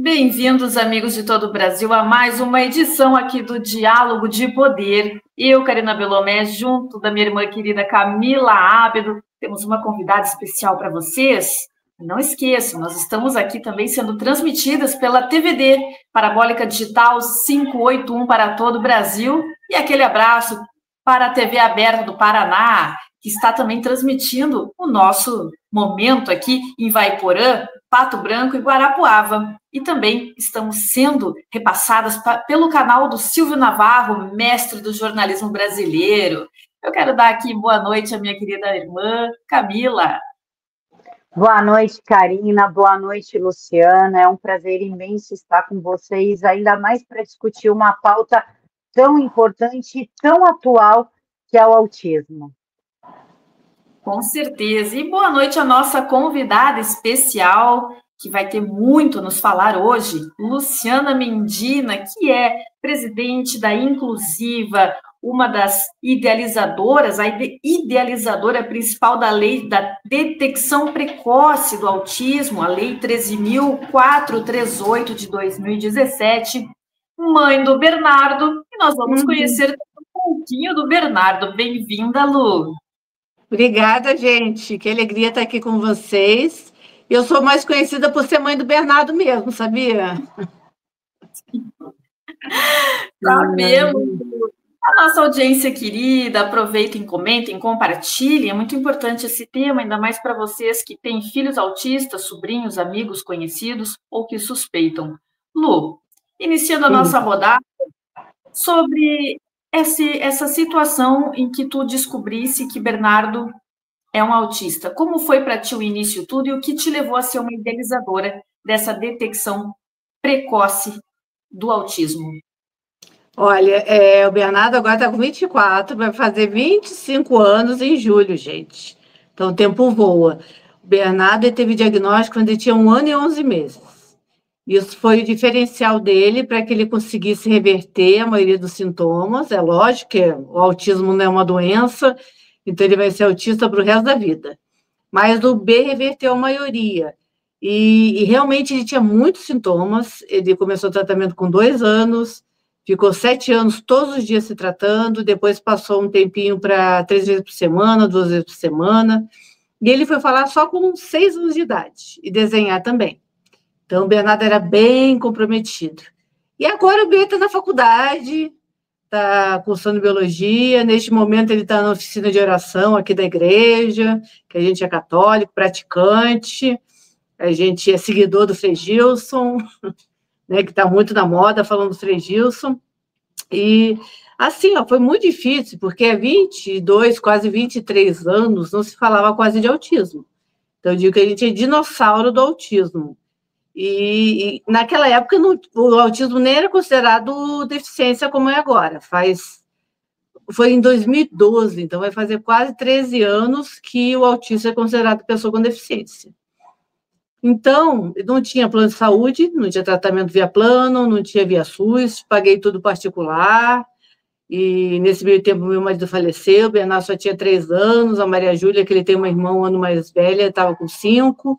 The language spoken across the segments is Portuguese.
Bem-vindos, amigos de todo o Brasil, a mais uma edição aqui do Diálogo de Poder. Eu, Karina Belomé, junto da minha irmã querida Camila Ábedo, temos uma convidada especial para vocês. Não esqueçam, nós estamos aqui também sendo transmitidas pela TVD, Parabólica Digital 581 para todo o Brasil. E aquele abraço para a TV Aberta do Paraná, que está também transmitindo o nosso momento aqui em Ivaiporã, Pato Branco e Guarapuava. E também estamos sendo repassadas pelo canal do Silvio Navarro, mestre do jornalismo brasileiro. Eu quero dar aqui boa noite à minha querida irmã Camila. Boa noite, Karina. Boa noite, Luciana. É um prazer imenso estar com vocês, ainda mais para discutir uma pauta tão importante e tão atual que é o autismo. Com certeza. E boa noite à nossa convidada especial, que vai ter muito a nos falar hoje, Luciana Mendina, que é presidente da Inclusiva, uma das idealizadoras, a idealizadora principal da Lei da Detecção Precoce do Autismo, a Lei 13.438 de 2017, mãe do Bernardo, e nós vamos conhecer um pouquinho do Bernardo. Bem-vinda, Lu. Obrigada, gente. Que alegria estar aqui com vocês. Eu sou mais conhecida por ser mãe do Bernardo mesmo, sabia? Sabemos. A nossa audiência querida, aproveitem, comentem, compartilhem. É muito importante esse tema, ainda mais para vocês que têm filhos autistas, sobrinhos, amigos, conhecidos ou que suspeitam. Lu, iniciando a nossa rodada sobre essa situação em que tu descobrisse que Bernardo é um autista. Como foi para ti o início tudo e o que te levou a ser uma idealizadora dessa detecção precoce do autismo? Olha, o Bernardo agora está com 24, vai fazer 25 anos em julho, gente. Então o tempo voa. O Bernardo teve diagnóstico quando ele tinha 1 ano e 11 meses. Isso foi o diferencial dele para que ele conseguisse reverter a maioria dos sintomas. É lógico que o autismo não é uma doença, então ele vai ser autista para o resto da vida. Mas o B reverteu a maioria. E realmente ele tinha muitos sintomas. Ele começou o tratamento com 2 anos, ficou 7 anos todos os dias se tratando, depois passou um tempinho para 3 vezes por semana, 2 vezes por semana. E ele foi falar só com 6 anos de idade, e desenhar também. Então, o Bernardo era bem comprometido. E agora o B está na faculdade, está cursando biologia. Neste momento, ele está na oficina de oração aqui da igreja, que a gente é católico, praticante, a gente é seguidor do Frei Gilson, né, que está muito na moda, falando do Frei Gilson. E, assim, foi muito difícil, porque há 22, quase 23 anos, não se falava quase de autismo. Então, eu digo que a gente é dinossauro do autismo. E naquela época, o autismo nem era considerado deficiência como é agora. Foi em 2012, então vai fazer quase 13 anos que o autista é considerado pessoa com deficiência. Então, não tinha plano de saúde, não tinha tratamento via plano, não tinha via SUS, paguei tudo particular, e nesse meio tempo meu marido faleceu, o Bernardo só tinha 3 anos, a Maria Júlia, que ele tem uma irmã 1 ano mais velha, estava com 5,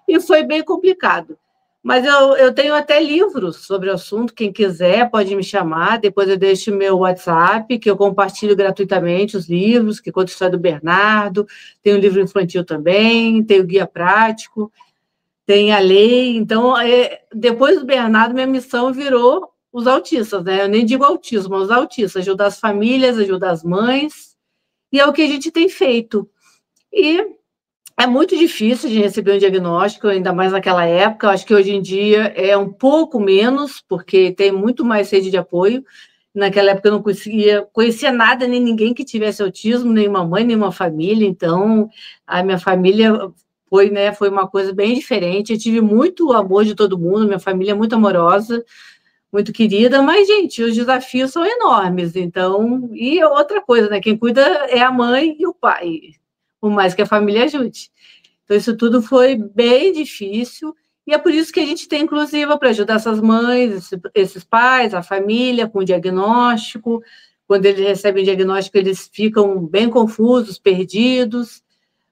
e foi bem complicado. Mas eu tenho até livros sobre o assunto, quem quiser pode me chamar, depois eu deixo o meu WhatsApp, que eu compartilho gratuitamente os livros, que conta a história do Bernardo, tem um livro infantil também, tem o guia prático, tem a lei. Então, depois do Bernardo, minha missão virou os autistas, né? Eu nem digo autismo, mas os autistas, ajudar as famílias, ajudar as mães, e é o que a gente tem feito. E é muito difícil de receber um diagnóstico, ainda mais naquela época. Eu acho que hoje em dia é um pouco menos, porque tem muito mais rede de apoio. Naquela época eu não conhecia nada, nem ninguém que tivesse autismo, nem uma mãe, nem uma família. Então, a minha família foi uma coisa bem diferente. Eu tive muito amor de todo mundo, minha família é muito amorosa, muito querida, mas, gente, os desafios são enormes. Então, e outra coisa, né? Quem cuida é a mãe e o pai, por mais que a família ajude. Então, isso tudo foi bem difícil, e é por isso que a gente tem Inclusiva, para ajudar essas mães, esses pais, a família, com o diagnóstico. Quando eles recebem o diagnóstico, eles ficam bem confusos, perdidos,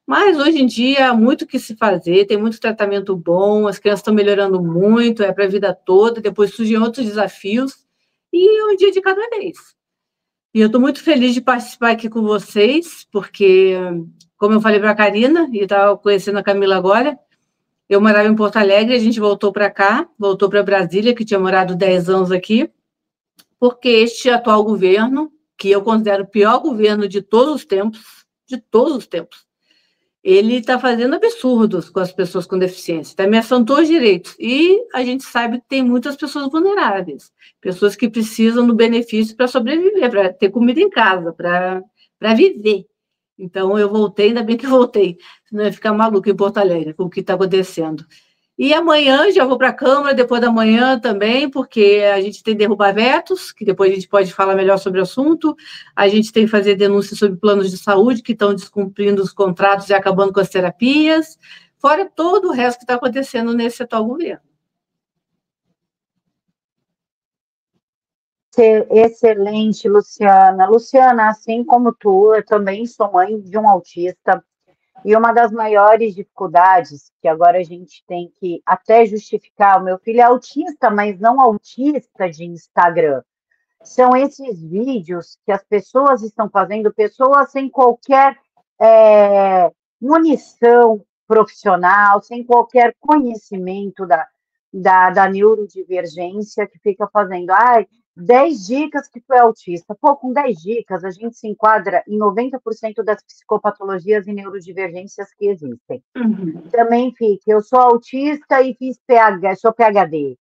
Mas, hoje em dia, há muito o que se fazer, tem muito tratamento bom, as crianças estão melhorando muito, é para a vida toda, depois surgem outros desafios, e é um dia de cada vez. E eu estou muito feliz de participar aqui com vocês, porque, como eu falei para a Karina, e estava conhecendo a Camila agora, eu morava em Porto Alegre, a gente voltou para cá, voltou para Brasília, que tinha morado 10 anos aqui, porque este atual governo, que eu considero o pior governo de todos os tempos, ele está fazendo absurdos com as pessoas com deficiência, está ameaçando os direitos. E a gente sabe que tem muitas pessoas vulneráveis, pessoas que precisam do benefício para sobreviver, para ter comida em casa, para viver. Então, eu voltei, ainda bem que voltei, senão eu ia ficar maluca em Porto Alegre com o que está acontecendo. E amanhã já vou para a Câmara, depois da manhã também, porque a gente tem que derrubar vetos, que depois a gente pode falar melhor sobre o assunto. A gente tem que fazer denúncias sobre planos de saúde que estão descumprindo os contratos e acabando com as terapias, fora todo o resto que está acontecendo nesse atual governo. Excelente, Luciana. Luciana, assim como tu, eu também sou mãe de um autista. E uma das maiores dificuldades, que agora a gente tem que até justificar, o meu filho é autista, mas não autista de Instagram. São esses vídeos que as pessoas estão fazendo, pessoas sem qualquer munição profissional, sem qualquer conhecimento da neurodivergência, que fica fazendo, 10 dicas que tu é autista. Pô, com 10 dicas, a gente se enquadra em 90% das psicopatologias e neurodivergências que existem. Também fica, eu sou autista e sou PhD.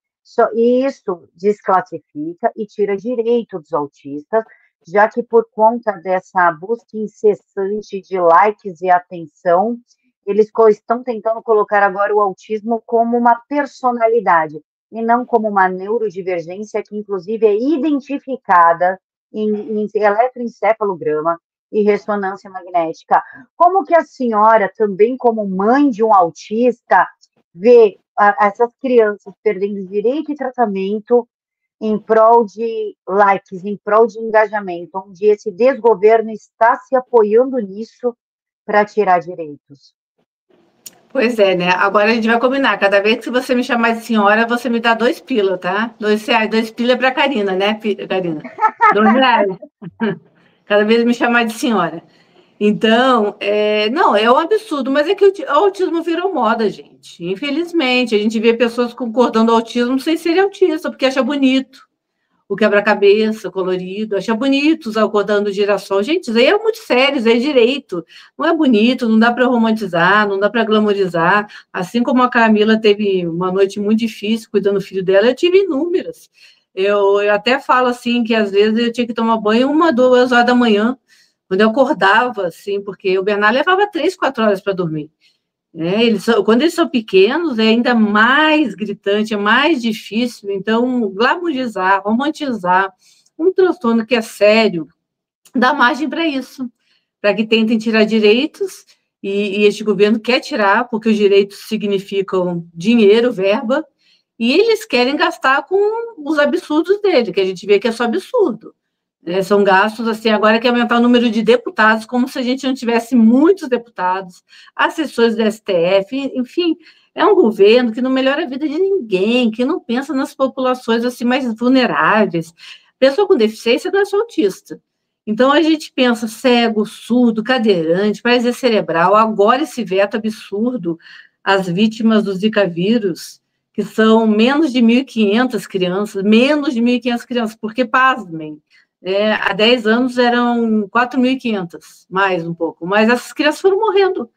E isso desclassifica e tira direito dos autistas, já que por conta dessa busca incessante de likes e atenção, eles estão tentando colocar agora o autismo como uma personalidade, e não como uma neurodivergência que, inclusive, é identificada em eletroencefalograma e ressonância magnética. Como que a senhora, também como mãe de um autista, vê essas crianças perdendo direito e tratamento em prol de likes, em prol de engajamento, onde esse desgoverno está se apoiando nisso para tirar direitos? Pois é, né? Agora a gente vai combinar. Cada vez que você me chamar de senhora, você me dá 2 pila, tá? R$2, 2 pila para a Karina, né, Karina? R$2. Cada vez me chamar de senhora. Então, não, é um absurdo, mas é que o autismo virou moda, gente. Infelizmente, a gente vê pessoas concordando com o autismo sem serem autistas, porque acha bonito o quebra-cabeça colorido, acha bonito usar o cordão do girassol. Gente, isso aí é muito sério, isso aí é direito. Não é bonito, não dá para romantizar, não dá para glamorizar. Assim como a Camila teve uma noite muito difícil cuidando do filho dela, eu tive inúmeras. Eu até falo assim que às vezes eu tinha que tomar banho 1, 2 horas da manhã, quando eu acordava, assim, porque o Bernardo levava 3, 4 horas para dormir. Quando eles são pequenos, é ainda mais gritante, é mais difícil. Então, glamorizar, romantizar um transtorno que é sério, dá margem para isso, para que tentem tirar direitos, e este governo quer tirar, porque os direitos significam dinheiro, verba, e eles querem gastar com os absurdos dele, que a gente vê que é só absurdo. São gastos, assim, agora que aumentar o número de deputados, como se a gente não tivesse muitos deputados, assessores do STF, enfim, é um governo que não melhora a vida de ninguém, que não pensa nas populações assim mais vulneráveis. Pessoa com deficiência não é só autista. Então, a gente pensa cego, surdo, cadeirante, paralisia cerebral, agora esse veto absurdo às vítimas do Zika vírus, que são menos de 1.500 crianças, porque, pasmem, há 10 anos eram 4.500, mais um pouco, mas essas crianças foram morrendo,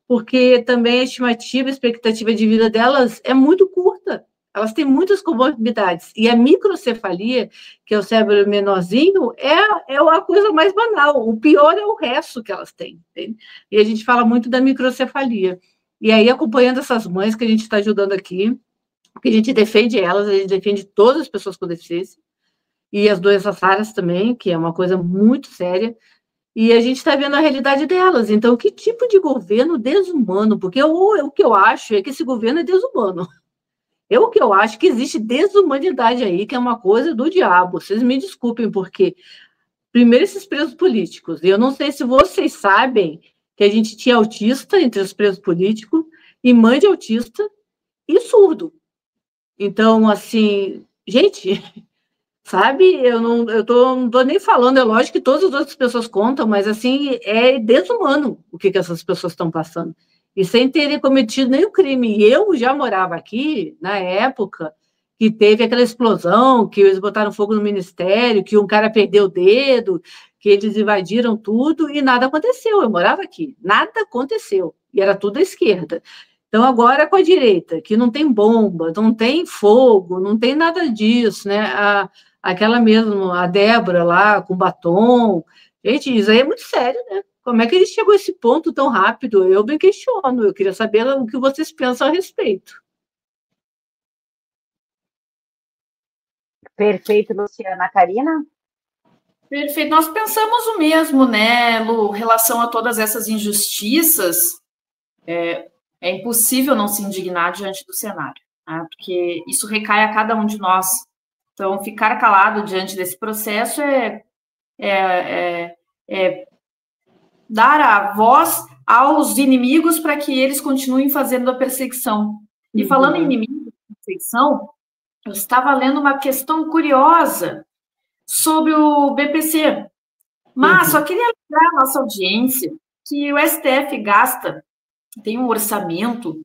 porque também a estimativa, a expectativa de vida delas é muito curta, elas têm muitas comorbidades, e a microcefalia, que é o cérebro menorzinho, é a coisa mais banal, o pior é o resto que elas têm, entende? E a gente fala muito da microcefalia, e aí acompanhando essas mães que a gente está ajudando aqui, porque a gente defende elas, a gente defende todas as pessoas com deficiência, e as doenças raras também, que é uma coisa muito séria, e a gente está vendo a realidade delas. Então, que tipo de governo desumano? Porque o que eu acho é que esse governo é desumano. O que eu acho que existe desumanidade aí, que é uma coisa do diabo. Vocês me desculpem, porque, primeiro, esses presos políticos, e eu não sei se vocês sabem que a gente tinha autista entre os presos políticos, e mãe de autista, e surdo. Então, assim, gente, sabe, não tô nem falando, é lógico que todas as outras pessoas contam, mas, assim, é desumano o que essas pessoas estão passando. E sem terem cometido nenhum crime. E eu já morava aqui, na época, que teve aquela explosão, que eles botaram fogo no ministério, que um cara perdeu o dedo, que eles invadiram tudo, e nada aconteceu. Eu morava aqui, nada aconteceu. E era tudo à esquerda. Então, agora com a direita, que não tem bomba, não tem fogo, não tem nada disso, né? Aquela mesmo, a Débora lá, com batom. Gente, isso aí é muito sério, né? Como é que ele chegou a esse ponto tão rápido? Eu me questiono, eu queria saber o que vocês pensam a respeito. Perfeito, Luciana. Karina? Perfeito. Nós pensamos o mesmo, né, Lu? Em relação a todas essas injustiças, é impossível não se indignar diante do cenário, né? Porque isso recai a cada um de nós. Então, ficar calado diante desse processo é dar a voz aos inimigos para que eles continuem fazendo a perseguição. E falando em inimigo e perseguição, eu estava lendo uma questão curiosa sobre o BPC, mas só queria lembrar a nossa audiência que o STF tem um orçamento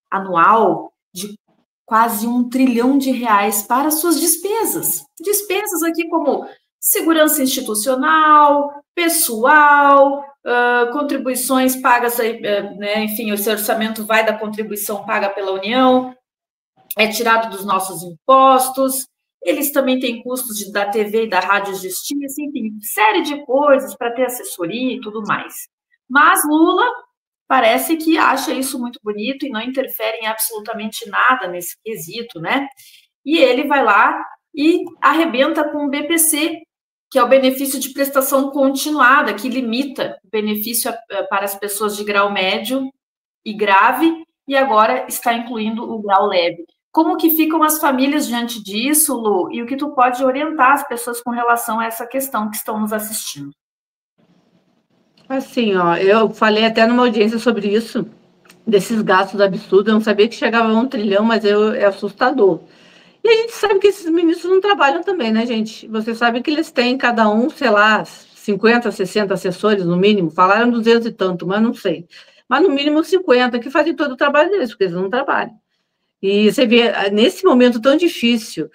anual de quase R$ 1 trilhão para suas despesas. Despesas aqui como segurança institucional, pessoal, contribuições pagas, né? Enfim, esse orçamento vai da contribuição paga pela União, é tirado dos nossos impostos, eles também têm custos da TV e da Rádio Justiça, enfim, série de coisas para ter assessoria e tudo mais. Mas Lula parece que acha isso muito bonito e não interfere em absolutamente nada nesse quesito, né? E ele vai lá e arrebenta com o BPC, que é o benefício de prestação continuada, que limita o benefício para as pessoas de grau médio e grave, e agora está incluindo o grau leve. Como que ficam as famílias diante disso, Lu? E o que tu pode orientar as pessoas com relação a essa questão que estão nos assistindo? Assim, ó, eu falei até numa audiência sobre isso, desses gastos absurdos, eu não sabia que chegava a 1 trilhão, mas é assustador. E a gente sabe que esses ministros não trabalham também, né, gente? Você sabe que eles têm cada um, sei lá, 50, 60 assessores no mínimo, falaram 200 e tanto, mas não sei. Mas no mínimo 50, que fazem todo o trabalho deles, porque eles não trabalham. E você vê, nesse momento tão difícil,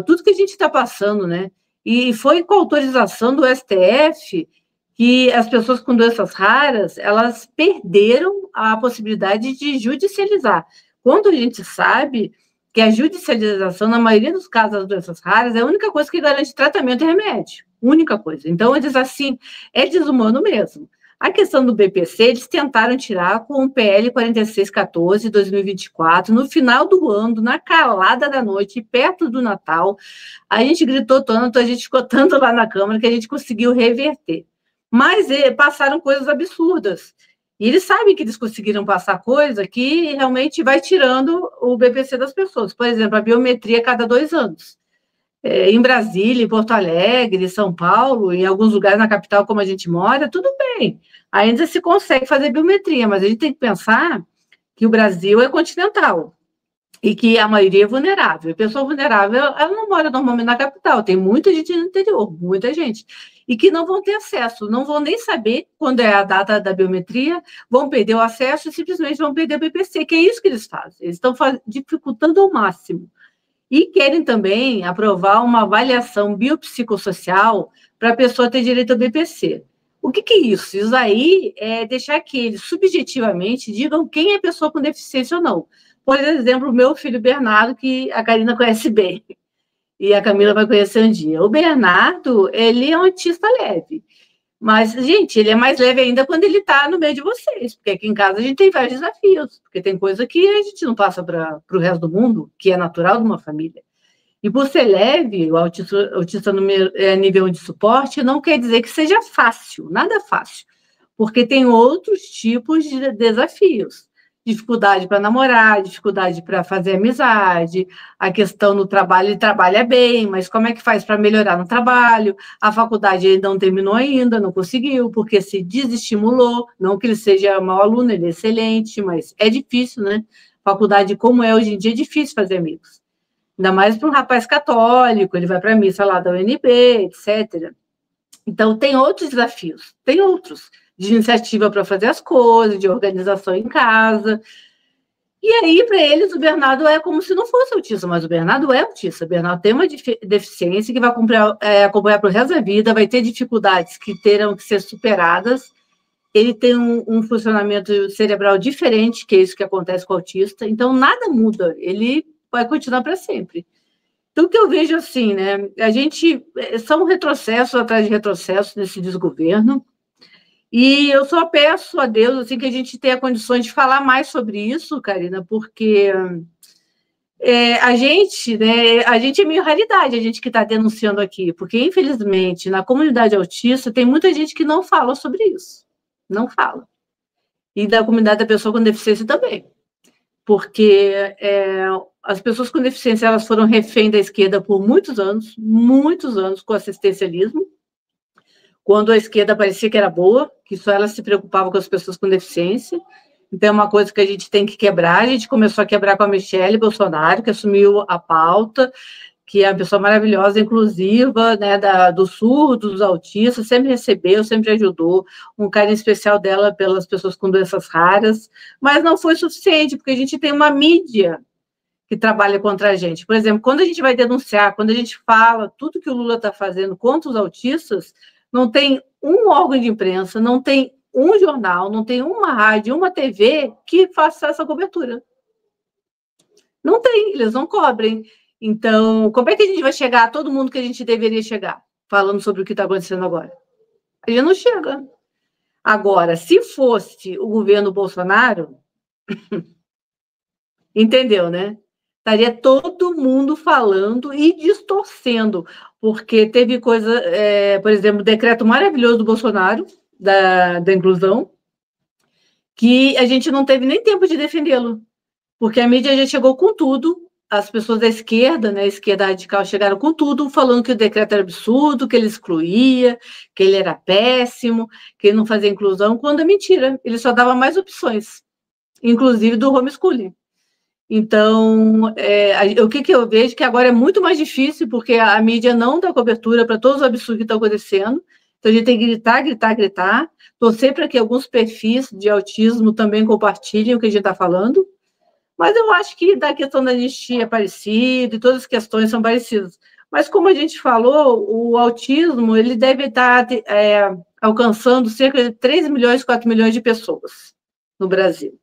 tudo que a gente está passando, né? E foi com a autorização do STF que as pessoas com doenças raras, elas perderam a possibilidade de judicializar. Quando a gente sabe que a judicialização, na maioria dos casos das doenças raras, é a única coisa que garante tratamento e remédio. Única coisa. Então, eles, assim, é desumano mesmo. A questão do BPC, eles tentaram tirar com o PL 4614 de 2024, no final do ano, na calada da noite, perto do Natal. A gente gritou tanto, a gente ficou tanto lá na Câmara que a gente conseguiu reverter. Mas passaram coisas absurdas. E eles sabem que eles conseguiram passar coisa que realmente vai tirando o BPC das pessoas. Por exemplo, a biometria a cada 2 anos. Em Brasília, em Porto Alegre, em São Paulo, em alguns lugares na capital, como a gente mora, tudo bem. Ainda se consegue fazer biometria, mas a gente tem que pensar que o Brasil é continental e que a maioria é vulnerável. A pessoa vulnerável, ela não mora normalmente na capital, tem muita gente no interior, muita gente, e que não vão ter acesso, não vão nem saber quando é a data da biometria, vão perder o acesso e simplesmente vão perder o BPC, que é isso que eles fazem. Eles estão dificultando ao máximo. E querem também aprovar uma avaliação biopsicossocial para a pessoa ter direito ao BPC. O que é isso? Isso aí é deixar que eles subjetivamente digam quem é a pessoa com deficiência ou não. Por exemplo, o meu filho Bernardo, que a Karina conhece bem, e a Camila vai conhecer um dia. O Bernardo, ele é um autista leve. Mas, gente, ele é mais leve ainda quando ele está no meio de vocês, porque aqui em casa a gente tem vários desafios, porque tem coisa que a gente não passa para o resto do mundo, que é natural de uma família. E por ser leve, o autista no nível de suporte, não quer dizer que seja fácil, nada fácil, porque tem outros tipos de desafios. dificuldade para namorar, dificuldade para fazer amizade, a questão no trabalho, ele trabalha bem, mas como é que faz para melhorar no trabalho? A faculdade ele não terminou ainda, não conseguiu, porque se desestimulou, não que ele seja mau aluno, ele é excelente, mas é difícil, né? Faculdade como é hoje em dia, é difícil fazer amigos. Ainda mais para um rapaz católico, ele vai para a missa lá da UNB, etc. Então, tem outros desafios, tem outros, de iniciativa para fazer as coisas, de organização em casa. E aí, para eles, o Bernardo é como se não fosse autista, mas o Bernardo é autista. O Bernardo tem uma deficiência que vai acompanhar para o resto da vida, vai ter dificuldades que terão que ser superadas. Ele tem um funcionamento cerebral diferente, que é isso que acontece com o autista. Então, nada muda, ele vai continuar para sempre. Então, o que eu vejo assim, né? A gente são retrocessos atrás de retrocessos nesse desgoverno, e eu só peço a Deus assim, que a gente tenha condições de falar mais sobre isso, Karina, porque a gente, né, a gente é meio raridade, a gente que está denunciando aqui, porque, infelizmente, na comunidade autista tem muita gente que não fala sobre isso, não fala. E da comunidade da pessoa com deficiência também, porque as pessoas com deficiência elas foram refém da esquerda por muitos anos com assistencialismo, quando a esquerda parecia que era boa, que só ela se preocupava com as pessoas com deficiência. Então, é uma coisa que a gente tem que quebrar. A gente começou a quebrar com a Michelle Bolsonaro, que assumiu a pauta, que é uma pessoa maravilhosa, inclusiva, né, dos surdos, dos autistas, sempre recebeu, sempre ajudou, um carinho especial dela pelas pessoas com doenças raras, mas não foi suficiente, porque a gente tem uma mídia que trabalha contra a gente. Por exemplo, quando a gente vai denunciar, quando a gente fala tudo que o Lula está fazendo contra os autistas, não tem um órgão de imprensa, não tem um jornal, não tem uma rádio, uma TV que faça essa cobertura. Não tem, eles não cobrem. Então, como é que a gente vai chegar a todo mundo que a gente deveria chegar, falando sobre o que está acontecendo agora? A gente não chega. Agora, se fosse o governo Bolsonaro, entendeu, né? Estaria todo mundo falando e distorcendo, porque teve coisa, por exemplo, o decreto maravilhoso do Bolsonaro, da inclusão, que a gente não teve nem tempo de defendê-lo, porque a mídia já chegou com tudo, as pessoas da esquerda, né, a esquerda radical, chegaram com tudo, falando que o decreto era absurdo, que ele excluía, que ele era péssimo, que ele não fazia inclusão, quando é mentira, ele só dava mais opções, inclusive do homeschooling. Então, o que eu vejo que agora é muito mais difícil, porque a mídia não dá cobertura para todos os absurdos que estão acontecendo, então a gente tem que gritar, gritar, gritar, torcer para que alguns perfis de autismo também compartilhem o que a gente está falando, mas eu acho que da questão da anistia é parecido, e todas as questões são parecidas. Mas, como a gente falou, o autismo ele deve estar alcançando cerca de 3 milhões, 4 milhões de pessoas no Brasil.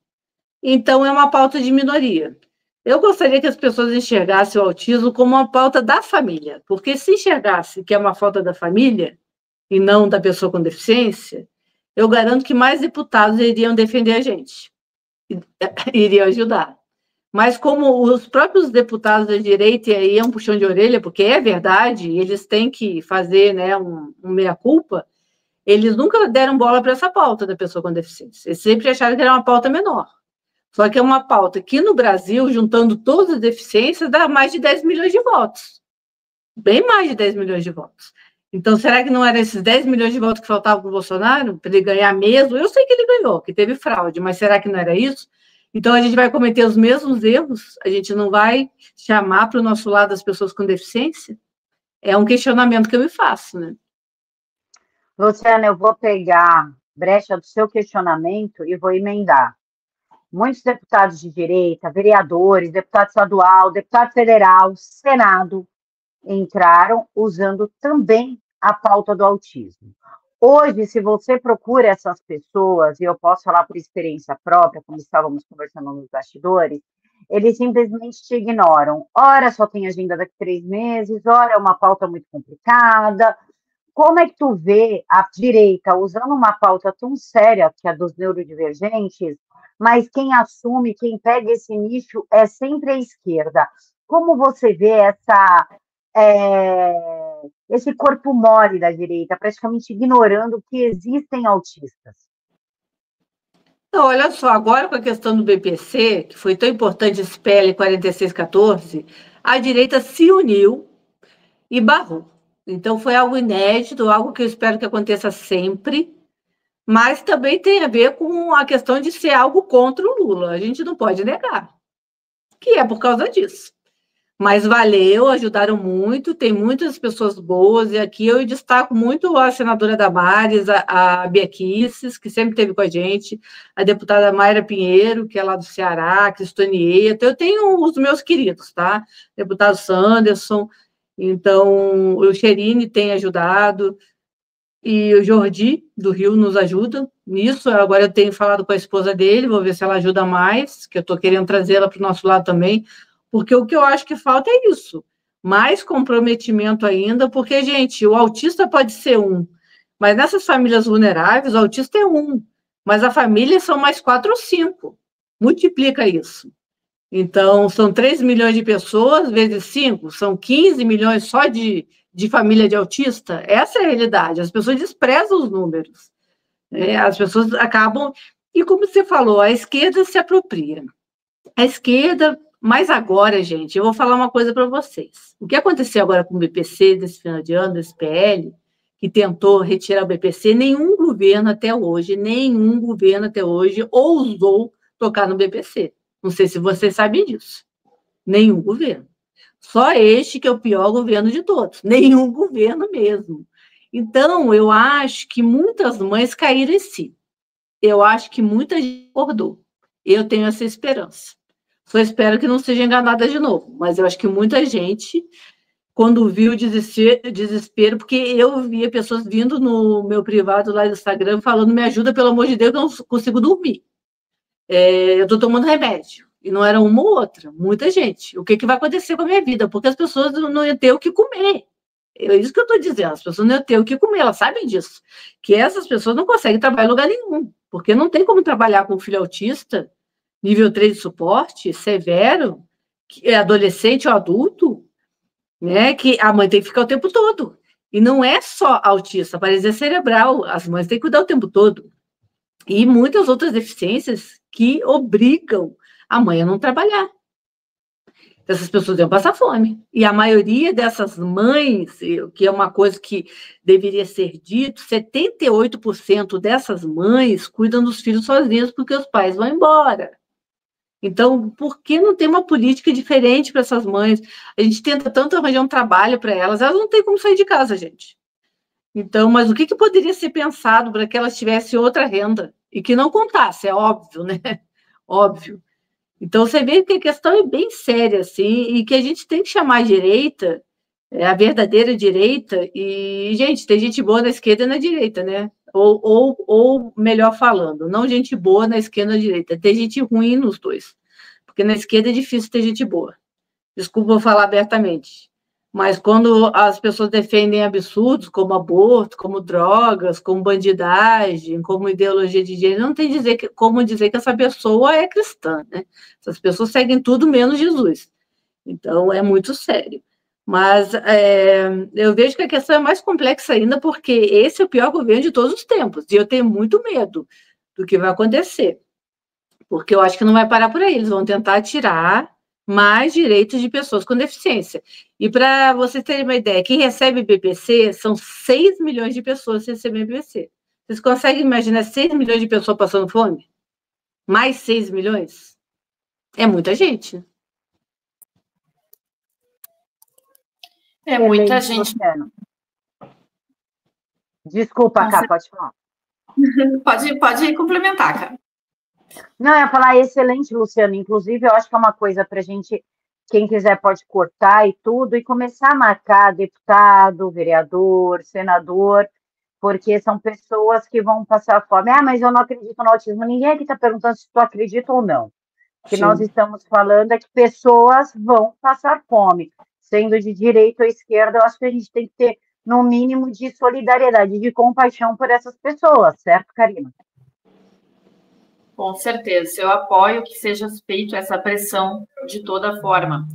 Então, é uma pauta de minoria. Eu gostaria que as pessoas enxergassem o autismo como uma pauta da família, porque se enxergasse que é uma falta da família e não da pessoa com deficiência, eu garanto que mais deputados iriam defender a gente, iriam ajudar. Mas como os próprios deputados da direita, e aí é um puxão de orelha, porque é verdade, eles têm que fazer, né, um meia-culpa, eles nunca deram bola para essa pauta da pessoa com deficiência. Eles sempre acharam que era uma pauta menor. Só que é uma pauta que no Brasil, juntando todas as deficiências, dá mais de 10 milhões de votos. Bem mais de 10 milhões de votos. Então, será que não eram esses 10 milhões de votos que faltavam para o Bolsonaro, para ele ganhar mesmo? Eu sei que ele ganhou, que teve fraude, mas será que não era isso? Então, a gente vai cometer os mesmos erros? A gente não vai chamar para o nosso lado as pessoas com deficiência? É um questionamento que eu me faço, né? Luciana, eu vou pegar brecha do seu questionamento e vou emendar. Muitos deputados de direita, vereadores, deputado estadual, deputado federal, Senado, entraram usando também a pauta do autismo. Hoje, se você procura essas pessoas, e eu posso falar por experiência própria, como estávamos conversando nos bastidores, eles simplesmente te ignoram. Ora, só tem agenda daqui a 3 meses, ora, é uma pauta muito complicada. Como é que tu vê a direita usando uma pauta tão séria, que é a dos neurodivergentes, mas quem assume, quem pega esse nicho é sempre a esquerda? Como você vê esse corpo mole da direita, praticamente ignorando que existem autistas? Então, olha só, agora com a questão do BPC, que foi tão importante esse PL 4614, a direita se uniu e barrou. Então, foi algo inédito, algo que eu espero que aconteça sempre, mas também tem a ver com a questão de ser algo contra o Lula. A gente não pode negar que é por causa disso. Mas valeu, ajudaram muito, tem muitas pessoas boas, e aqui eu destaco muito a senadora Damares, a Bia Kicis, que sempre esteve com a gente, a deputada Mayra Pinheiro, que é lá do Ceará, a Cristonieta, então eu tenho os meus queridos, tá? Deputado Sanderson, então o Cherini tem ajudado, e o Jordi, do Rio, nos ajuda nisso. Agora eu tenho falado com a esposa dele, vou ver se ela ajuda mais, que eu estou querendo trazê-la para o nosso lado também, porque o que eu acho que falta é isso, mais comprometimento ainda, porque, gente, o autista pode ser um, mas nessas famílias vulneráveis, o autista é um, mas a família são mais 4 ou 5, multiplica isso. Então, são 3 milhões de pessoas, vezes 5, são 15 milhões só de família de autista. Essa é a realidade, as pessoas desprezam os números, né? As pessoas acabam, e como você falou, a esquerda se apropria. A esquerda, mas agora, gente, eu vou falar uma coisa para vocês. O que aconteceu agora com o BPC, desse final de ano, desse PL, que tentou retirar o BPC, nenhum governo até hoje ousou tocar no BPC. Não sei se vocês sabem disso. Nenhum governo. Só este que é o pior governo de todos. Nenhum governo mesmo. Então, eu acho que muitas mães caíram em si. Eu acho que muita gente acordou. Eu tenho essa esperança. Só espero que não seja enganada de novo. Mas eu acho que muita gente, quando viu o desespero, porque eu via pessoas vindo no meu privado lá do Instagram falando, me ajuda, pelo amor de Deus, que eu não consigo dormir. Eu estou tomando remédio. E não era uma ou outra, muita gente. O que vai acontecer com a minha vida? Porque as pessoas não iam ter o que comer. É isso que eu estou dizendo, as pessoas não iam ter o que comer, elas sabem disso. Que essas pessoas não conseguem trabalhar em lugar nenhum, porque não tem como trabalhar com um filho autista, nível 3 de suporte, severo, que é adolescente ou adulto, né, que a mãe tem que ficar o tempo todo. E não é só autista, paralisia cerebral, as mães têm que cuidar o tempo todo. E muitas outras deficiências que obrigam a mãe a não trabalhar. Essas pessoas iam passar fome. E a maioria dessas mães, que é uma coisa que deveria ser dito, 78% dessas mães cuidam dos filhos sozinhas porque os pais vão embora. Então, por que não tem uma política diferente para essas mães? A gente tenta tanto arranjar um trabalho para elas, elas não têm como sair de casa, gente. Então, mas o que poderia ser pensado para que elas tivessem outra renda? E que não contasse, é óbvio, né? Óbvio. Então, você vê que a questão é bem séria, assim, e que a gente tem que chamar a direita, a verdadeira direita, e, gente, tem gente boa na esquerda e na direita, né? Ou melhor falando, não gente boa na esquerda e na direita, tem gente ruim nos dois, porque na esquerda é difícil ter gente boa. Desculpa eu falar abertamente. Mas quando as pessoas defendem absurdos como aborto, como drogas, como bandidagem, como ideologia de gênero, não tem como dizer que essa pessoa é cristã, né? Essas pessoas seguem tudo menos Jesus. Então, é muito sério. Mas eu vejo que a questão é mais complexa ainda, porque esse é o pior governo de todos os tempos, e eu tenho muito medo do que vai acontecer, porque eu acho que não vai parar por aí, eles vão tentar tirar mais direitos de pessoas com deficiência. E para vocês terem uma ideia, quem recebe BPC são 6 milhões de pessoas que recebem BPC. Vocês conseguem imaginar 6 milhões de pessoas passando fome? Mais 6 milhões? É muita gente. É muita gente. Desculpa, Cá, pode falar. Pode complementar, Cá. Não, eu ia falar excelente, Luciano. Inclusive, eu acho que é uma coisa para a gente, quem quiser pode cortar e tudo, e começar a marcar deputado, vereador, senador, porque são pessoas que vão passar fome. Ah, mas eu não acredito no autismo. Ninguém aqui está perguntando se tu acredita ou não. O que nós estamos falando é que pessoas vão passar fome. Sendo de direita ou esquerda, eu acho que a gente tem que ter, no mínimo, de solidariedade, de compaixão por essas pessoas, certo, Karina? Com certeza, eu apoio que seja feita essa pressão de toda forma.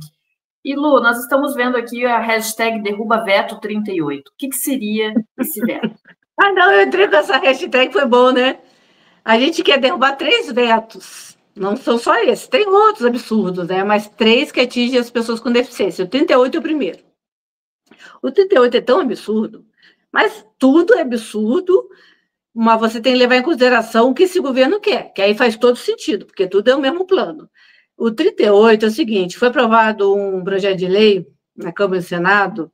E, Lu, nós estamos vendo aqui a hashtag #DerrubaVeto38. O que seria esse veto? Não, eu entrei nessa hashtag, foi bom, né? A gente quer derrubar 3 vetos. Não são só esses, tem outros absurdos, né? Mas 3 que atingem as pessoas com deficiência. O 38 é o primeiro. O 38 é tão absurdo, mas tudo é absurdo, mas você tem que levar em consideração o que esse governo quer, que aí faz todo sentido, porque tudo é o mesmo plano. O 38 é o seguinte: foi aprovado um projeto de lei na Câmara e no Senado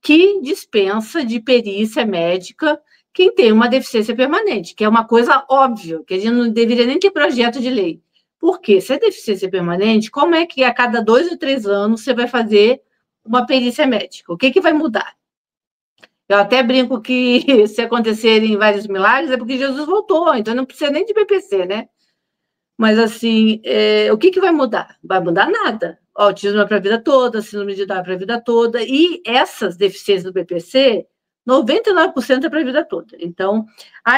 que dispensa de perícia médica quem tem uma deficiência permanente, que é uma coisa óbvia, que a gente não deveria nem ter projeto de lei. Por quê? Se é deficiência permanente, como é que a cada 2 ou 3 anos você vai fazer uma perícia médica? O que vai mudar? Eu até brinco que se acontecerem vários milagres é porque Jesus voltou, então não precisa nem de BPC, né? Mas, assim, o que vai mudar? Vai mudar nada. Autismo é para a vida toda, síndrome de Down é para a vida toda, e essas deficiências do BPC, 99% é para a vida toda. Então,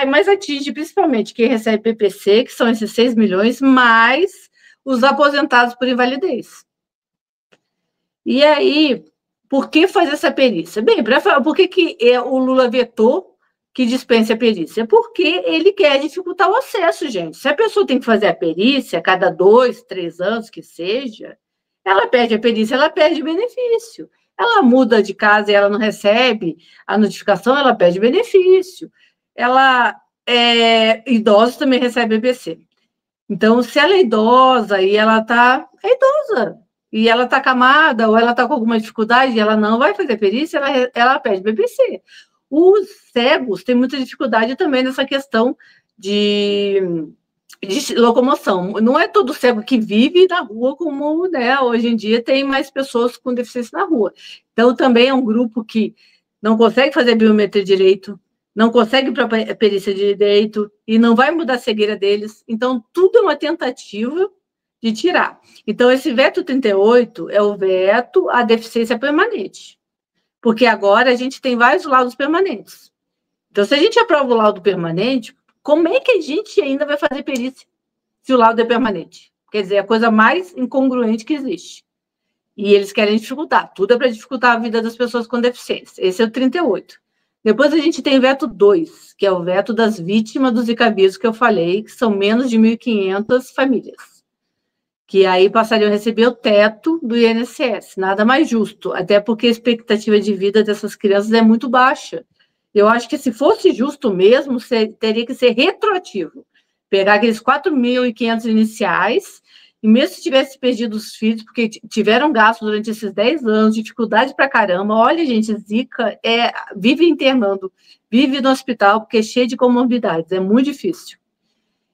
mas atinge principalmente quem recebe BPC, que são esses 6 milhões, mais os aposentados por invalidez. E aí, por que fazer essa perícia? Bem, por que o Lula vetou que dispense a perícia? Porque ele quer dificultar o acesso, gente. Se a pessoa tem que fazer a perícia a cada 2, 3 anos, que seja, ela perde a perícia, ela perde o benefício. Ela muda de casa e ela não recebe a notificação, ela perde benefício. Ela idosa também recebe BPC. Então, se ela é idosa e ela é idosa, e ela está acamada, ou ela está com alguma dificuldade, e ela não vai fazer perícia, ela pede BPC. Os cegos têm muita dificuldade também nessa questão de locomoção. Não é todo cego que vive na rua, como, né, hoje em dia tem mais pessoas com deficiência na rua. Então, também é um grupo que não consegue fazer biometria direito, não consegue para a perícia de direito, e não vai mudar a cegueira deles. Então, tudo é uma tentativa de tirar. Então, esse veto 38 é o veto à deficiência permanente, porque agora a gente tem vários laudos permanentes. Então, se a gente aprova o laudo permanente, como é que a gente ainda vai fazer perícia se o laudo é permanente? Quer dizer, é a coisa mais incongruente que existe. E eles querem dificultar. Tudo é para dificultar a vida das pessoas com deficiência. Esse é o 38. Depois a gente tem veto 2, que é o veto das vítimas do Zika vírus, que eu falei, que são menos de 1.500 famílias, que aí passariam a receber o teto do INSS. Nada mais justo, até porque a expectativa de vida dessas crianças é muito baixa. Eu acho que se fosse justo mesmo, teria que ser retroativo. Pegar aqueles 4.500 iniciais, e mesmo se tivesse perdido os filhos, porque tiveram gasto durante esses 10 anos, dificuldade pra caramba. Olha, gente, Zika vive internando, vive no hospital, porque é cheio de comorbidades, é muito difícil.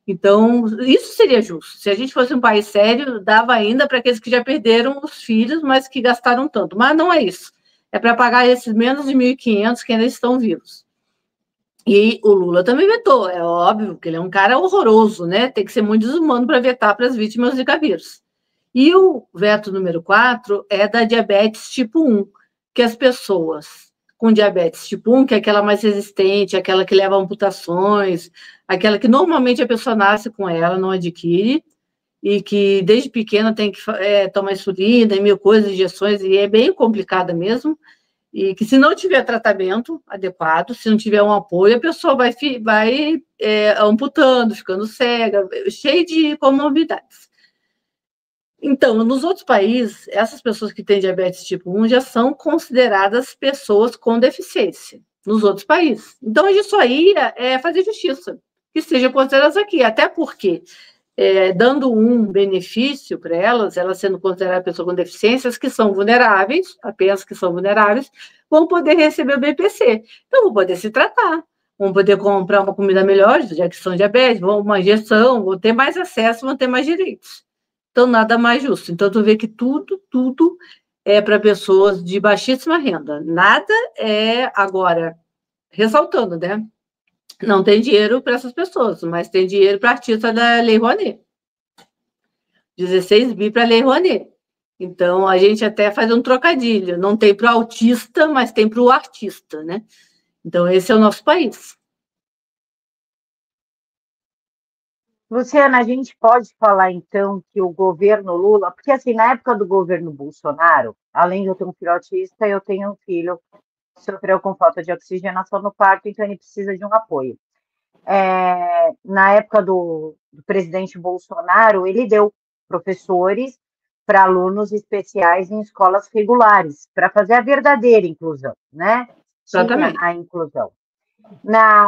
Então, isso seria justo. Se a gente fosse um país sério, dava ainda para aqueles que já perderam os filhos, mas que gastaram tanto. Mas não é isso. É para pagar esses menos de 1.500 que ainda estão vivos. E o Lula também vetou, é óbvio, que ele é um cara horroroso, né? Tem que ser muito desumano para vetar para as vítimas de Zika vírus. E o veto número 4 é da diabetes tipo 1, que as pessoas com diabetes tipo 1, que é aquela mais resistente, aquela que leva a amputações, aquela que normalmente a pessoa nasce com ela, não adquire, e que desde pequena tem que tomar insulina e 1000 coisas, injeções, e é bem complicada mesmo, e que se não tiver tratamento adequado, se não tiver um apoio, a pessoa vai amputando, ficando cega, cheia de comorbidades. Então, nos outros países, essas pessoas que têm diabetes tipo 1 já são consideradas pessoas com deficiência, nos outros países. Então, a gente só ia fazer justiça, que sejam consideradas aqui, até porque, dando um benefício para elas sendo consideradas pessoas com deficiências que são vulneráveis, apenas que são vulneráveis, vão poder receber o BPC. Então, vão poder se tratar, vão poder comprar uma comida melhor, já que são diabéticos, uma injeção, vão ter mais acesso, vão ter mais direitos. Então, nada mais justo. Então, tu vê que tudo é para pessoas de baixíssima renda. Nada agora, ressaltando, né? Não tem dinheiro para essas pessoas, mas tem dinheiro para artista da Lei Rouanet. 16 bi para a Lei Rouanet. Então, a gente até faz um trocadilho. Não tem para o autista, mas tem para o artista, né? Então, esse é o nosso país. Luciana, a gente pode falar, então, que o governo Lula... Porque, assim, na época do governo Bolsonaro, além de eu ter um filho autista, eu tenho um filho que sofreu com falta de oxigenação no parto, então ele precisa de um apoio. na época do presidente Bolsonaro, ele deu professores para alunos especiais em escolas regulares, para fazer a verdadeira inclusão, né? Tinha a inclusão.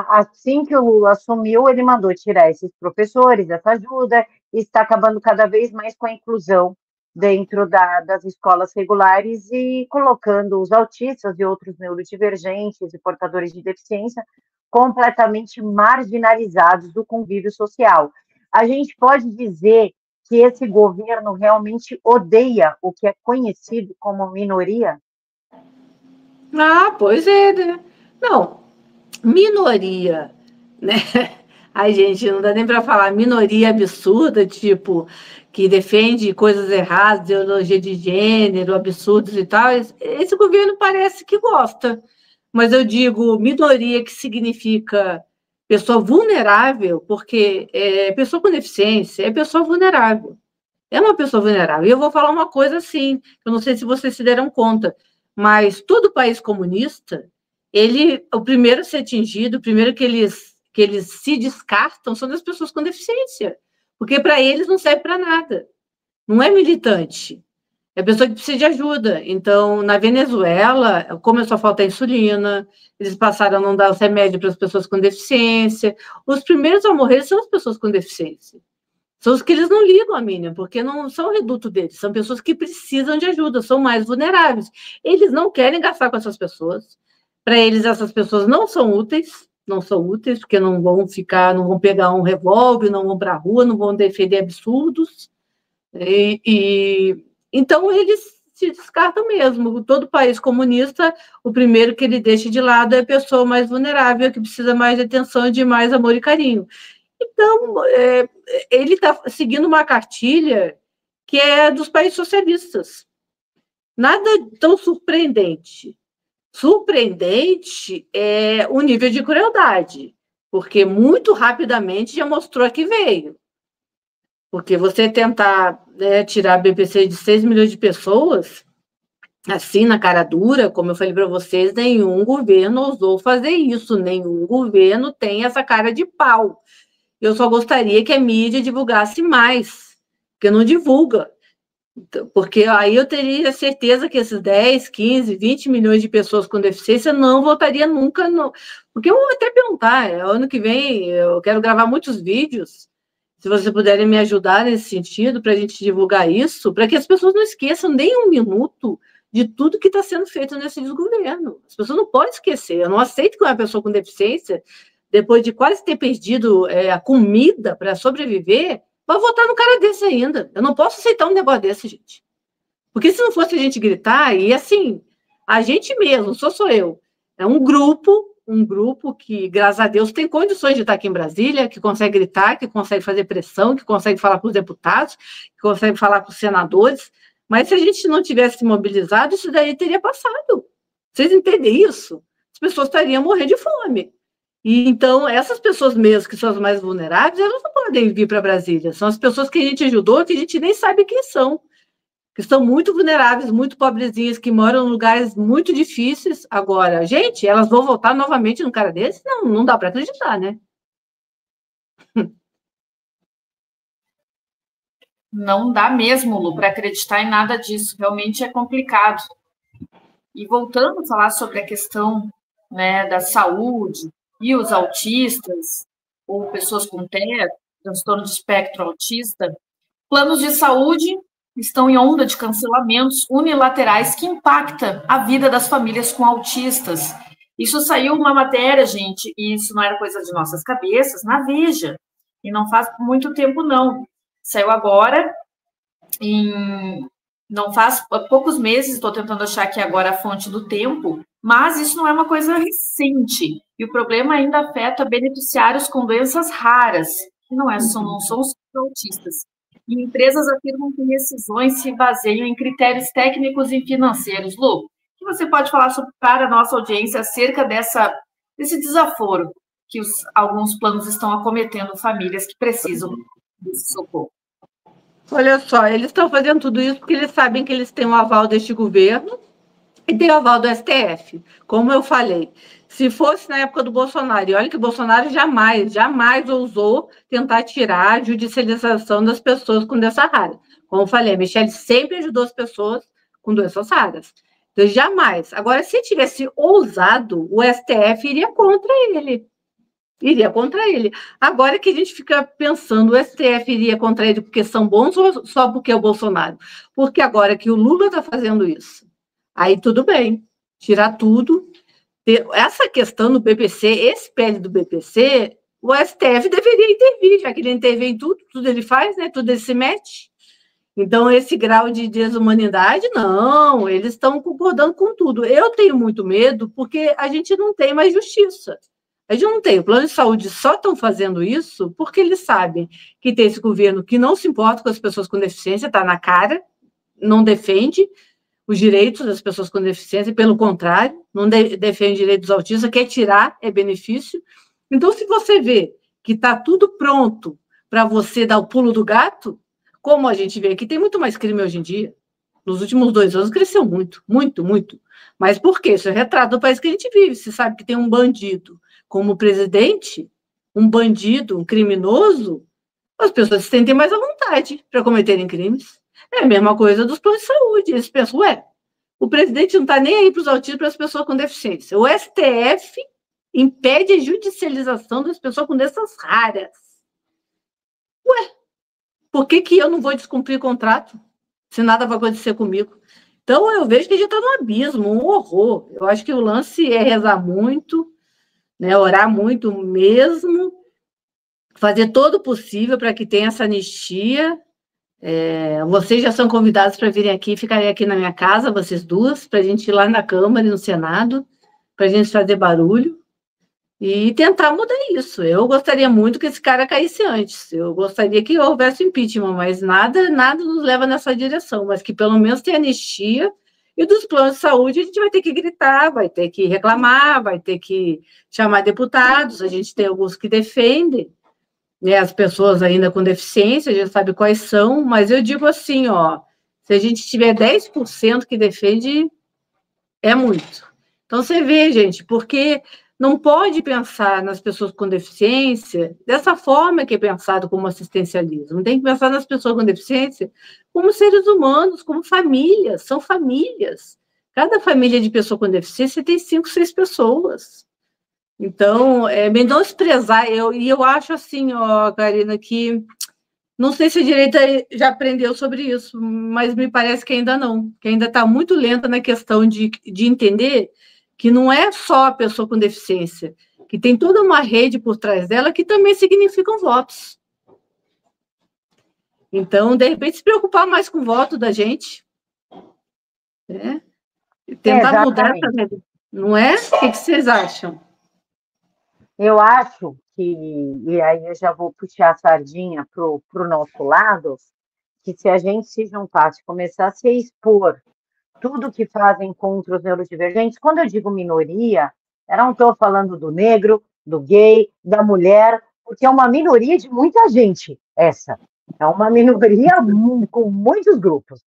Assim que o Lula assumiu, ele mandou tirar esses professores, essa ajuda, e está acabando cada vez mais com a inclusão dentro das escolas regulares e colocando os autistas e outros neurodivergentes e portadores de deficiência completamente marginalizados do convívio social. A gente pode dizer que esse governo realmente odeia o que é conhecido como minoria? Ah, pois é, né? Não, minoria, né? Ai, gente, não dá nem para falar minoria absurda, tipo, que defende coisas erradas, ideologia de gênero, absurdos e tal. Esse governo parece que gosta. Mas eu digo minoria, que significa pessoa vulnerável, porque pessoa com deficiência é pessoa vulnerável. É uma pessoa vulnerável. E eu vou falar uma coisa assim, eu não sei se vocês se deram conta, mas todo país comunista, o primeiro a ser atingido, o primeiro que eles se descartam são das pessoas com deficiência, porque para eles não serve para nada. Não é militante, é pessoa que precisa de ajuda. Então, na Venezuela, começou a faltar insulina, eles passaram a não dar os remédios para as pessoas com deficiência. Os primeiros a morrer são as pessoas com deficiência. São os que eles não ligam a mínima, porque não são o reduto deles, são pessoas que precisam de ajuda, são mais vulneráveis. Eles não querem gastar com essas pessoas. Para eles, essas pessoas não são úteis, porque não vão pegar um revólver, não vão para a rua, não vão defender absurdos. Então, eles se descartam mesmo. Todo país comunista, o primeiro que ele deixa de lado é a pessoa mais vulnerável, que precisa mais de atenção, de mais amor e carinho. Então, ele está seguindo uma cartilha que é dos países socialistas. Nada tão surpreendente. Surpreendente é o nível de crueldade, porque muito rapidamente já mostrou que veio. Porque você tentar tirar a BPC de 6 milhões de pessoas, assim, na cara dura, como eu falei para vocês, nenhum governo ousou fazer isso, nenhum governo tem essa cara de pau. Eu só gostaria que a mídia divulgasse mais, porque não divulga. Porque aí eu teria certeza que esses 10, 15, 20 milhões de pessoas com deficiência não votariam nunca. Porque eu vou até perguntar, ano que vem eu quero gravar muitos vídeos, se vocês puderem me ajudar nesse sentido, para a gente divulgar isso, para que as pessoas não esqueçam nem um minuto de tudo que está sendo feito nesse desgoverno. As pessoas não podem esquecer. Eu não aceito que uma pessoa com deficiência, depois de quase ter perdido a comida para sobreviver, vai votar no cara desse ainda. Eu não posso aceitar um negócio desse, gente. Porque se não fosse a gente gritar, e assim, a gente mesmo, sou eu, é um grupo que, graças a Deus, tem condições de estar aqui em Brasília, que consegue gritar, que consegue fazer pressão, que consegue falar com os deputados, que consegue falar com os senadores, mas se a gente não tivesse mobilizado, isso daí teria passado. Vocês entendem isso? As pessoas estariam morrendo de fome. E então, essas pessoas mesmo, que são as mais vulneráveis, elas não podem vir para Brasília. São as pessoas que a gente ajudou, que a gente nem sabe quem são, que são muito vulneráveis, muito pobrezinhas, que moram em lugares muito difíceis. Agora, gente, elas vão voltar novamente num cara desse? Não, não dá para acreditar, né? Não dá mesmo, Lu, para acreditar em nada disso. Realmente é complicado. E voltando a falar sobre a questão, né, da saúde e os autistas, ou pessoas com TEA, transtorno de espectro autista, planos de saúde estão em onda de cancelamentos unilaterais que impactam a vida das famílias com autistas. Isso saiu uma matéria, gente, e isso não era coisa de nossas cabeças, na Veja, e não faz muito tempo, não. Saiu agora, não faz poucos meses, estou tentando achar aqui agora a fonte do tempo, mas isso não é uma coisa recente, e o problema ainda afeta beneficiários com doenças raras, que não são os autistas. E empresas afirmam que decisões se baseiam em critérios técnicos e financeiros. Lu, o que você pode falar para a nossa audiência acerca desse desaforo que alguns planos estão acometendo famílias que precisam desse socorro? Olha só, eles estão fazendo tudo isso porque eles sabem que eles têm o aval deste governo, E tem o aval do STF, como eu falei. Se fosse na época do Bolsonaro, e olha que o Bolsonaro jamais ousou tentar tirar a judicialização das pessoas com doença rara. Como eu falei, a Michelle sempre ajudou as pessoas com doenças raras. Então, jamais. Agora, se tivesse ousado, o STF iria contra ele. Iria contra ele. Agora que a gente fica pensando, o STF iria contra ele porque são bons ou só porque é o Bolsonaro? Porque agora que o Lula está fazendo isso, aí tudo bem, tirar tudo. Essa questão do BPC, esse PL do BPC, o STF deveria intervir, já que ele intervém em tudo ele faz, né? Tudo ele se mete. Então, esse grau de desumanidade, não, eles estão concordando com tudo. Eu tenho muito medo porque a gente não tem mais justiça. A gente não tem. O plano de saúde só estão fazendo isso porque eles sabem que tem esse governo que não se importa com as pessoas com deficiência, está na cara, não defende os direitos das pessoas com deficiência, pelo contrário, não defende direitos dos autistas, quer tirar, é benefício. Então, se você vê que está tudo pronto para você dar o pulo do gato, como a gente vê que tem muito mais crime hoje em dia, nos últimos 2 anos cresceu muito, muito, muito. Mas por quê? Isso é retrato do país que a gente vive. Você sabe que tem um bandido como presidente, um bandido, um criminoso, as pessoas se sentem mais à vontade para cometerem crimes. É a mesma coisa dos planos de saúde. Eles pensam, o presidente não está nem aí para os autistas, para as pessoas com deficiência. O STF impede a judicialização das pessoas com doenças raras. Por que eu não vou descumprir o contrato se nada vai acontecer comigo? Então, eu vejo que a gente está num abismo, um horror. Eu acho que o lance é rezar muito, né, orar muito mesmo, fazer todo o possível para que tenha essa anistia. Vocês já são convidados para virem aqui, ficarem aqui na minha casa, vocês duas, para a gente ir lá na Câmara e no Senado, para a gente fazer barulho e tentar mudar isso. Eu gostaria muito que esse cara caísse antes. Eu gostaria que houvesse impeachment, mas nada nos leva nessa direção, mas que pelo menos tenha anistia. E dos planos de saúde a gente vai ter que gritar, vai ter que reclamar, vai ter que chamar deputados. A gente tem alguns que defendem, né, as pessoas ainda com deficiência, a gente sabe quais são, mas eu digo assim, se a gente tiver 10% que defende, é muito. Então, você vê, gente, porque não pode pensar nas pessoas com deficiência dessa forma que é pensado como assistencialismo. Tem que pensar nas pessoas com deficiência como seres humanos, como famílias, são famílias. Cada família de pessoa com deficiência tem 5, 6 pessoas. Então, menosprezar, eu acho assim, Karina, que não sei se a direita já aprendeu sobre isso, mas me parece que ainda não, que ainda está muito lenta na questão de entender que não é só a pessoa com deficiência, que tem toda uma rede por trás dela que também significam votos. Então, de repente, se preocupar mais com o voto da gente, né? Tentar mudar essa rede, não é? O que vocês acham? Eu acho que, e aí eu já vou puxar a sardinha para o nosso lado, que se a gente se juntasse, começasse a expor tudo que fazem contra os neurodivergentes, quando eu digo minoria, eu não estou falando do negro, do gay, da mulher, porque é uma minoria de muita gente, essa. É uma minoria com muitos grupos.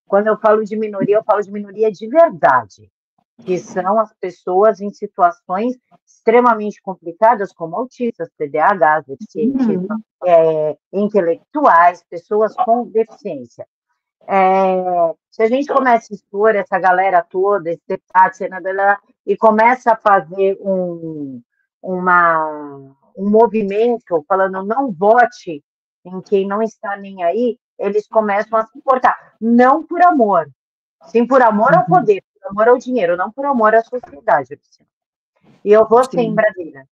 Quando eu falo de minoria, eu falo de minoria de verdade, que são as pessoas em situações extremamente complicadas, como autistas, TDAH, deficientes intelectuais, pessoas com deficiência. Se a gente começa a expor essa galera toda, esse deputado, senador, e começa a fazer um movimento falando não vote em quem não está nem aí, eles começam a se importar. Não por amor, sim por amor ao poder, por amor ao dinheiro, não por amor à sociedade. E eu vou sim em Brasília.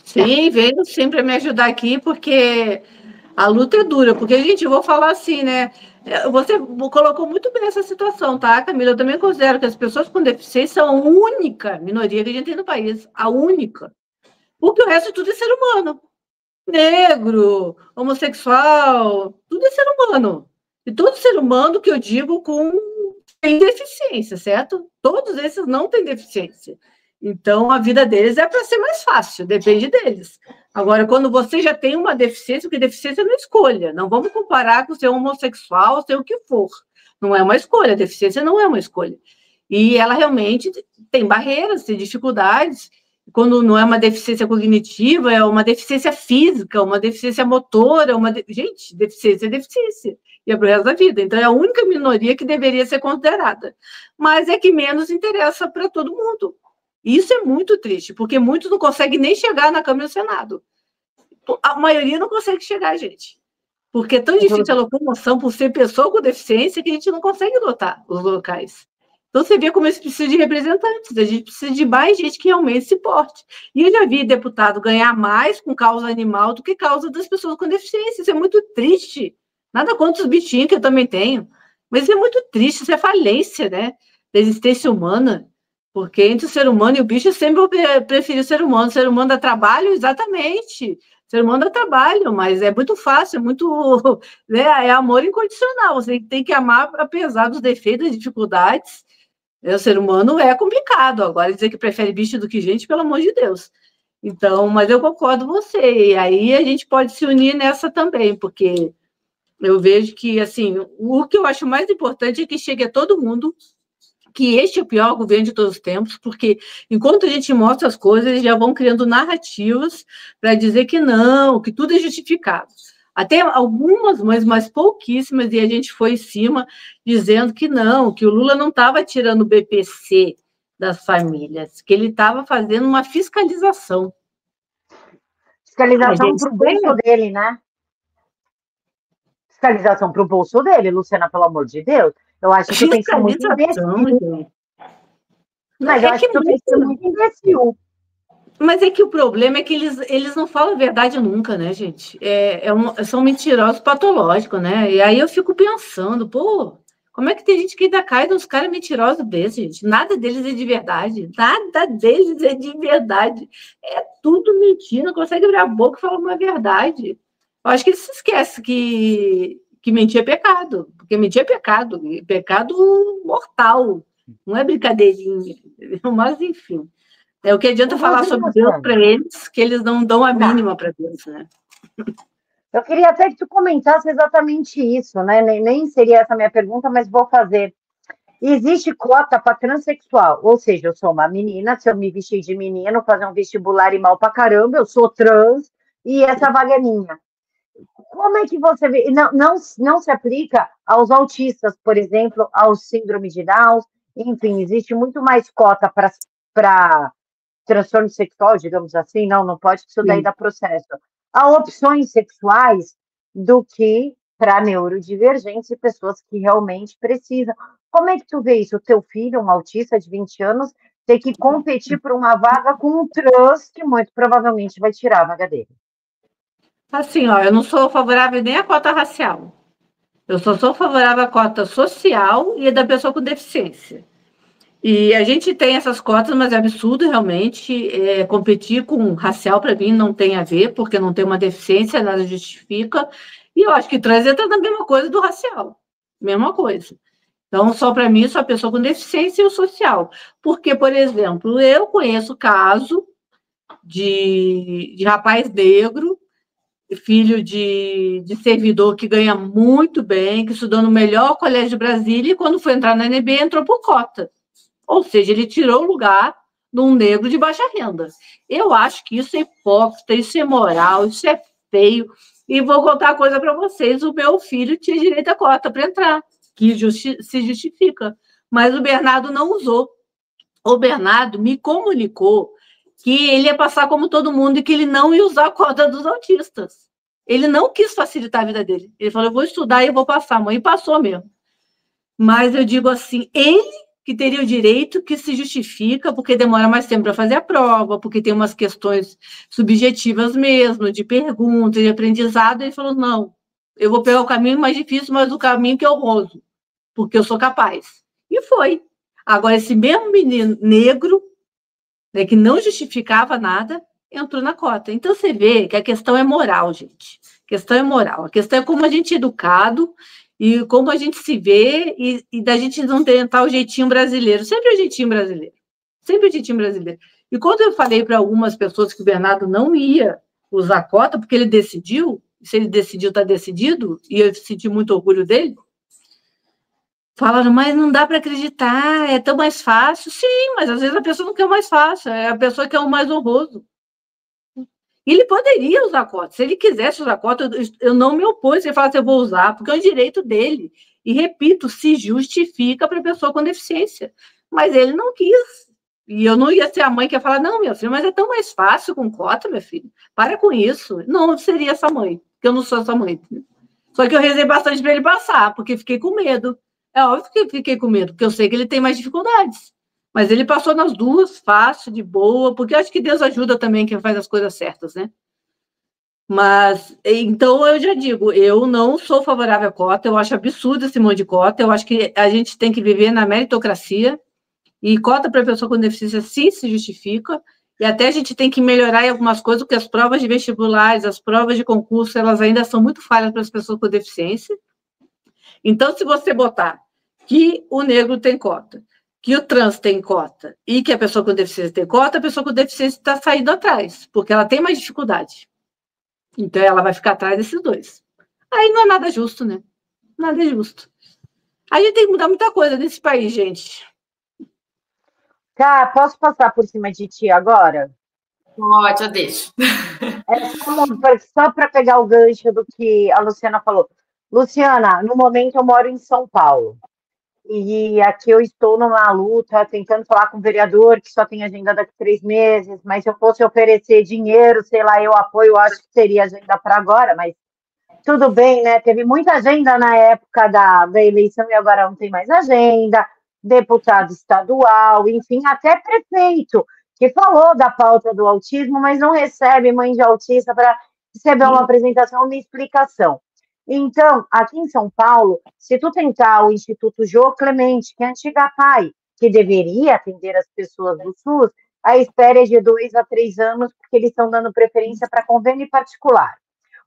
Sim, venho sempre me ajudar aqui, porque a luta é dura. Porque, gente, eu vou falar assim, né? Você colocou muito bem essa situação, tá, Camila? Eu também considero que as pessoas com deficiência são a única minoria que a gente tem no país. A única. Porque o resto tudo é ser humano. Negro, homossexual, tudo é ser humano. E todo ser humano que eu digo tem deficiência, certo? Todos esses não têm deficiência. Então, a vida deles é para ser mais fácil, depende deles. Agora, quando você já tem uma deficiência, porque deficiência não é escolha. Não vamos comparar com ser homossexual, ser o que for. Não é uma escolha, deficiência não é uma escolha. E ela realmente tem barreiras, tem dificuldades. Quando não é uma deficiência cognitiva, é uma deficiência física, uma deficiência motora, gente, deficiência é deficiência, e é para o resto da vida. Então, é a única minoria que deveria ser considerada. Mas é que menos interessa para todo mundo. E isso é muito triste, porque muitos não conseguem nem chegar na Câmara do Senado. A maioria não consegue chegar, gente. Porque é tão difícil a locomoção por ser pessoa com deficiência que a gente não consegue lotar os locais. Então, você vê como a gente precisa de representantes, a gente precisa de mais gente que realmente se porte. E eu já vi deputado ganhar mais com causa animal do que causa das pessoas com deficiência. Isso é muito triste. Nada contra os bichinhos, que eu também tenho. Mas isso é muito triste, isso é falência, né? Da existência humana. Porque entre o ser humano e o bicho, eu sempre vou preferir o ser humano. O ser humano dá trabalho, exatamente. O ser humano dá trabalho, mas é muito fácil, é muito... Né? É amor incondicional. Você tem que amar apesar dos defeitos, das dificuldades. O ser humano é complicado. Agora, dizer que prefere bicho do que gente, pelo amor de Deus. Então, mas eu concordo com você. E aí a gente pode se unir nessa também, porque eu vejo que, assim, o que eu acho mais importante é que chegue a todo mundo que este é o pior governo de todos os tempos, porque enquanto a gente mostra as coisas, eles já vão criando narrativas para dizer que não, que tudo é justificado. Até algumas, mas pouquíssimas, e a gente foi em cima dizendo que não, que o Lula não estava tirando o BPC das famílias, que ele estava fazendo uma fiscalização. Fiscalização para o bolso dele, né? Fiscalização para o bolso dele, Luciana, pelo amor de Deus. Eu acho que tem que ser muito imbecil. Mas eu acho que tem que ser muito imbecil. Mas é que o problema é que eles não falam a verdade nunca, né, gente? São mentirosos patológicos, né? E aí eu fico pensando, pô, como é que tem gente que ainda cai nos caras mentirosos desses, gente? Nada deles é de verdade. Nada deles é de verdade. É tudo mentira, não consegue abrir a boca e falar uma verdade. Eu acho que eles se esquecem que mentir é pecado, porque mentir é pecado, pecado mortal, não é brincadeirinha, entendeu? Mas, enfim, é o que adianta falar sobre Deus para eles, que eles não dão a mínima para Deus, né? Eu queria até que tu comentasse exatamente isso, né? Nem seria essa a minha pergunta, mas vou fazer. Existe cota para transexual, ou seja, eu sou uma menina, se eu me vestir de menino, fazer um vestibular e mal pra caramba, eu sou trans, e essa vaga é minha. Como é que você vê? Não se aplica aos autistas, por exemplo, aos síndrome de Down, enfim, existe muito mais cota para transtorno sexual, digamos assim, não pode, isso daí dá processo. Há opções sexuais do que para neurodivergentes e pessoas que realmente precisam. Como é que tu vê isso? O teu filho, um autista de 20 anos, ter que competir por uma vaga com um trans que muito provavelmente vai tirar a vaga dele. Assim, ó, eu não sou favorável nem à cota racial. Eu só sou favorável à cota social e da pessoa com deficiência. E a gente tem essas cotas, mas é absurdo realmente competir com racial, para mim, não tem a ver, porque não tem uma deficiência, nada justifica. E eu acho que trans entra na mesma coisa do racial, mesma coisa. Então, só para mim, só a pessoa com deficiência e o social. Porque, por exemplo, eu conheço caso de rapaz negro, filho de servidor que ganha muito bem, que estudou no melhor colégio de Brasília, e quando foi entrar na NB, entrou por cota. Ou seja, ele tirou o lugar de um negro de baixa renda. Eu acho que isso é hipócrita, isso é moral, isso é feio. E vou contar uma coisa para vocês: o meu filho tinha direito à cota para entrar, que se justifica. Mas o Bernardo não usou. O Bernardo me comunicou que ele ia passar como todo mundo e que ele não ia usar a cota dos autistas. Ele não quis facilitar a vida dele. Ele falou, eu vou estudar e eu vou passar, mãe. E passou mesmo. Mas eu digo assim, ele que teria o direito, que se justifica, porque demora mais tempo para fazer a prova, porque tem umas questões subjetivas mesmo, de perguntas, de aprendizado. Ele falou, não, eu vou pegar o caminho mais difícil, mas o caminho que é honroso, porque eu sou capaz. E foi. Agora, esse mesmo menino negro, né, que não justificava nada, entrou na cota. Então, você vê que a questão é moral, gente. A questão é moral. A questão é como a gente é educado e como a gente se vê e da gente não tentar o jeitinho brasileiro. Sempre o jeitinho brasileiro. Sempre o jeitinho brasileiro. E quando eu falei para algumas pessoas que o Bernardo não ia usar cota, porque ele decidiu, se ele decidiu, está decidido, e eu senti muito orgulho dele, Falaram, mas não dá para acreditar, é tão mais fácil. Sim, mas às vezes a pessoa não quer o mais fácil, é a pessoa que quer o mais honroso. Ele poderia usar cota. Se ele quisesse usar cota, eu não me opus. Ele fala assim, eu vou usar, porque é um direito dele. E, repito, se justifica para a pessoa com deficiência. Mas ele não quis. E eu não ia ser a mãe que ia falar, não, minha filha, mas é tão mais fácil com cota, minha filha. Para com isso. Não, eu seria essa mãe, porque eu não sou essa mãe. Só que eu rezei bastante para ele passar, porque fiquei com medo. É óbvio que eu fiquei com medo, porque eu sei que ele tem mais dificuldades. Mas ele passou nas duas, fácil, de boa, porque eu acho que Deus ajuda também quem faz as coisas certas, né? Mas, então, eu já digo, eu não sou favorável à cota, eu acho absurdo esse monte de cota, eu acho que a gente tem que viver na meritocracia, e cota para pessoa com deficiência sim se justifica, e até a gente tem que melhorar em algumas coisas, porque as provas de vestibulares, as provas de concurso, elas ainda são muito falhas para as pessoas com deficiência. Então, se você botar que o negro tem cota, que o trans tem cota e que a pessoa com deficiência tem cota, a pessoa com deficiência está saindo atrás, porque ela tem mais dificuldade. Então, ela vai ficar atrás desses dois. Aí não é nada justo, né? Nada é justo. A gente tem que mudar muita coisa nesse país, gente. Cá, posso passar por cima de ti agora? Pode, eu deixo. Só para pegar o gancho do que a Luciana falou. Luciana, no momento eu moro em São Paulo. E aqui eu estou numa luta, tentando falar com o vereador, que só tem agenda daqui a 3 meses, mas se eu fosse oferecer dinheiro, sei lá, eu apoio, eu acho que teria agenda para agora, mas tudo bem, né? Teve muita agenda na época da eleição e agora não tem mais agenda, deputado estadual, enfim, até prefeito, que falou da pauta do autismo, mas não recebe mãe de autista para receber uma apresentação, uma explicação. Então, aqui em São Paulo, se tu tentar o Instituto Jô Clemente, que é a antiga PAI, que deveria atender as pessoas do SUS, a espera é de 2 a 3 anos, porque eles estão dando preferência para convênio particular.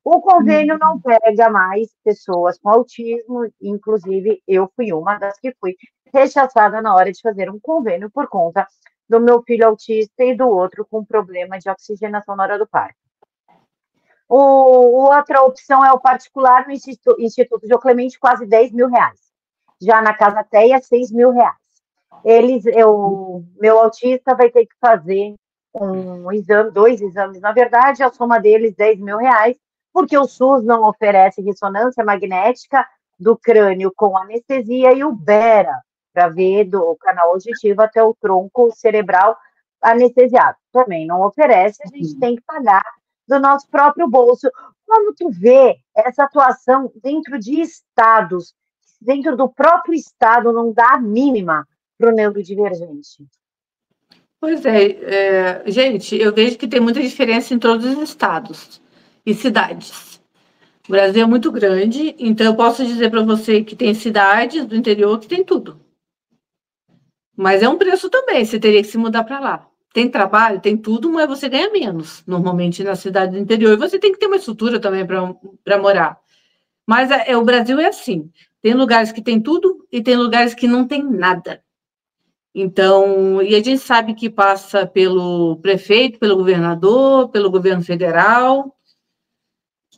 O convênio não pega mais pessoas com autismo, inclusive eu fui uma das que fui rechaçada na hora de fazer um convênio por conta do meu filho autista e do outro com problema de oxigenação na hora do parto. Outra opção é o particular no Instituto Jô Clemente, quase 10 mil reais. Já na Casa Teia, 6 mil reais. Meu autista vai ter que fazer um exame, 2 exames, na verdade, a soma deles 10 mil reais, porque o SUS não oferece ressonância magnética do crânio com anestesia e o BERA, para ver do canal auditivo até o tronco cerebral anestesiado. Também não oferece, a gente tem que pagar do nosso próprio bolso. Como tu vê essa atuação dentro de estados, dentro do próprio estado, não dá a mínima para o neurodivergente? Pois é, gente, eu vejo que tem muita diferença em todos os estados e cidades. O Brasil é muito grande, então eu posso dizer para você que tem cidades do interior que tem tudo. Mas é um preço também, você teria que se mudar para lá. Tem trabalho, tem tudo, mas você ganha menos, normalmente na cidade do interior. E você tem que ter uma estrutura também para morar. Mas o Brasil é assim, tem lugares que tem tudo e tem lugares que não tem nada. Então, e a gente sabe que passa pelo prefeito, pelo governador, pelo governo federal,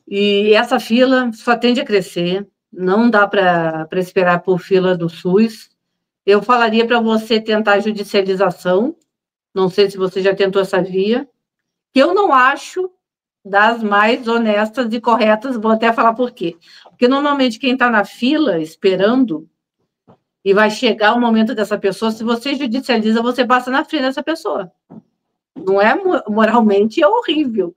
e essa fila só tende a crescer, não dá para esperar por fila do SUS. Eu falaria para você tentar a judicialização, não sei se você já tentou essa via, que eu não acho das mais honestas e corretas, vou até falar por quê. Porque normalmente quem está na fila esperando e vai chegar o momento dessa pessoa, se você judicializa, você passa na frente dessa pessoa. Não é moralmente, é horrível.